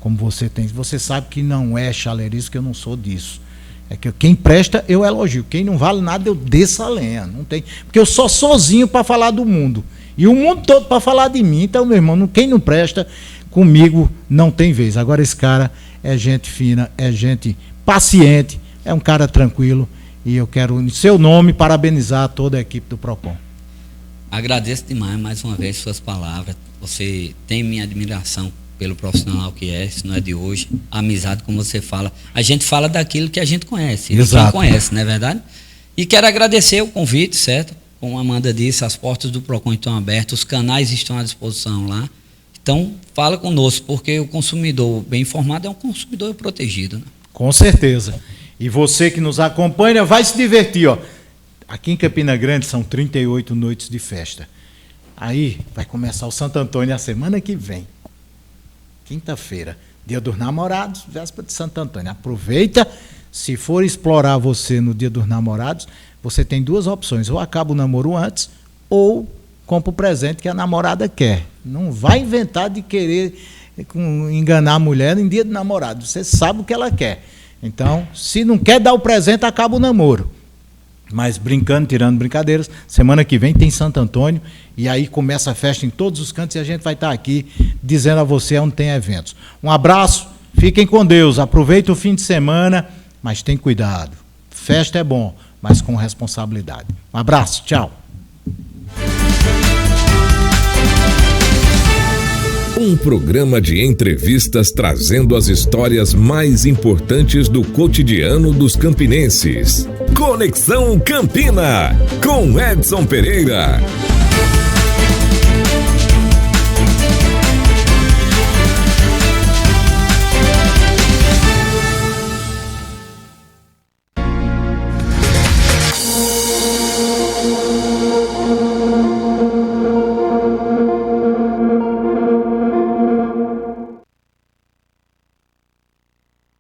como você tem. Você sabe que não é chalerismo, que eu não sou disso. É que quem presta, eu elogio. Quem não vale nada, eu desço a lenha. Não tem, porque eu sou sozinho para falar do mundo. E o mundo todo para falar de mim. Então, meu irmão, quem não presta, comigo não tem vez. Agora, esse cara é gente fina, é gente paciente, é um cara tranquilo. E eu quero, em seu nome, parabenizar toda a equipe do Procon. Agradeço demais, mais uma vez, suas palavras. Você tem minha admiração pelo profissional que é, isso não é de hoje. A amizade, como você fala. A gente fala daquilo que a gente conhece. Exato. Quem conhece, não é verdade? E quero agradecer o convite, certo? Como a Amanda disse, as portas do Procon estão abertas, os canais estão à disposição lá. Então, fala conosco, porque o consumidor bem informado é um consumidor protegido, né? Com certeza. E você que nos acompanha vai se divertir, ó. Aqui em Campina Grande são 38 noites de festa. Aí vai começar o Santo Antônio a semana que vem. Quinta-feira, Dia dos Namorados, véspera de Santo Antônio. Aproveita, se for explorar você no Dia dos Namorados, você tem 2 opções. Ou acaba o namoro antes, ou compra o presente que a namorada quer. Não vai inventar de querer enganar a mulher em Dia do Namorado. Você sabe o que ela quer. Então, se não quer dar o presente, acaba o namoro. Mas brincando, tirando brincadeiras, semana que vem tem Santo Antônio, e aí começa a festa em todos os cantos, e a gente vai estar aqui dizendo a você onde tem eventos. Um abraço, fiquem com Deus, aproveita o fim de semana, mas tem cuidado. Festa é bom, mas com responsabilidade. Um abraço, tchau. Um programa de entrevistas trazendo as histórias mais importantes do cotidiano dos campinenses. Conexão Campina, com Edson Pereira.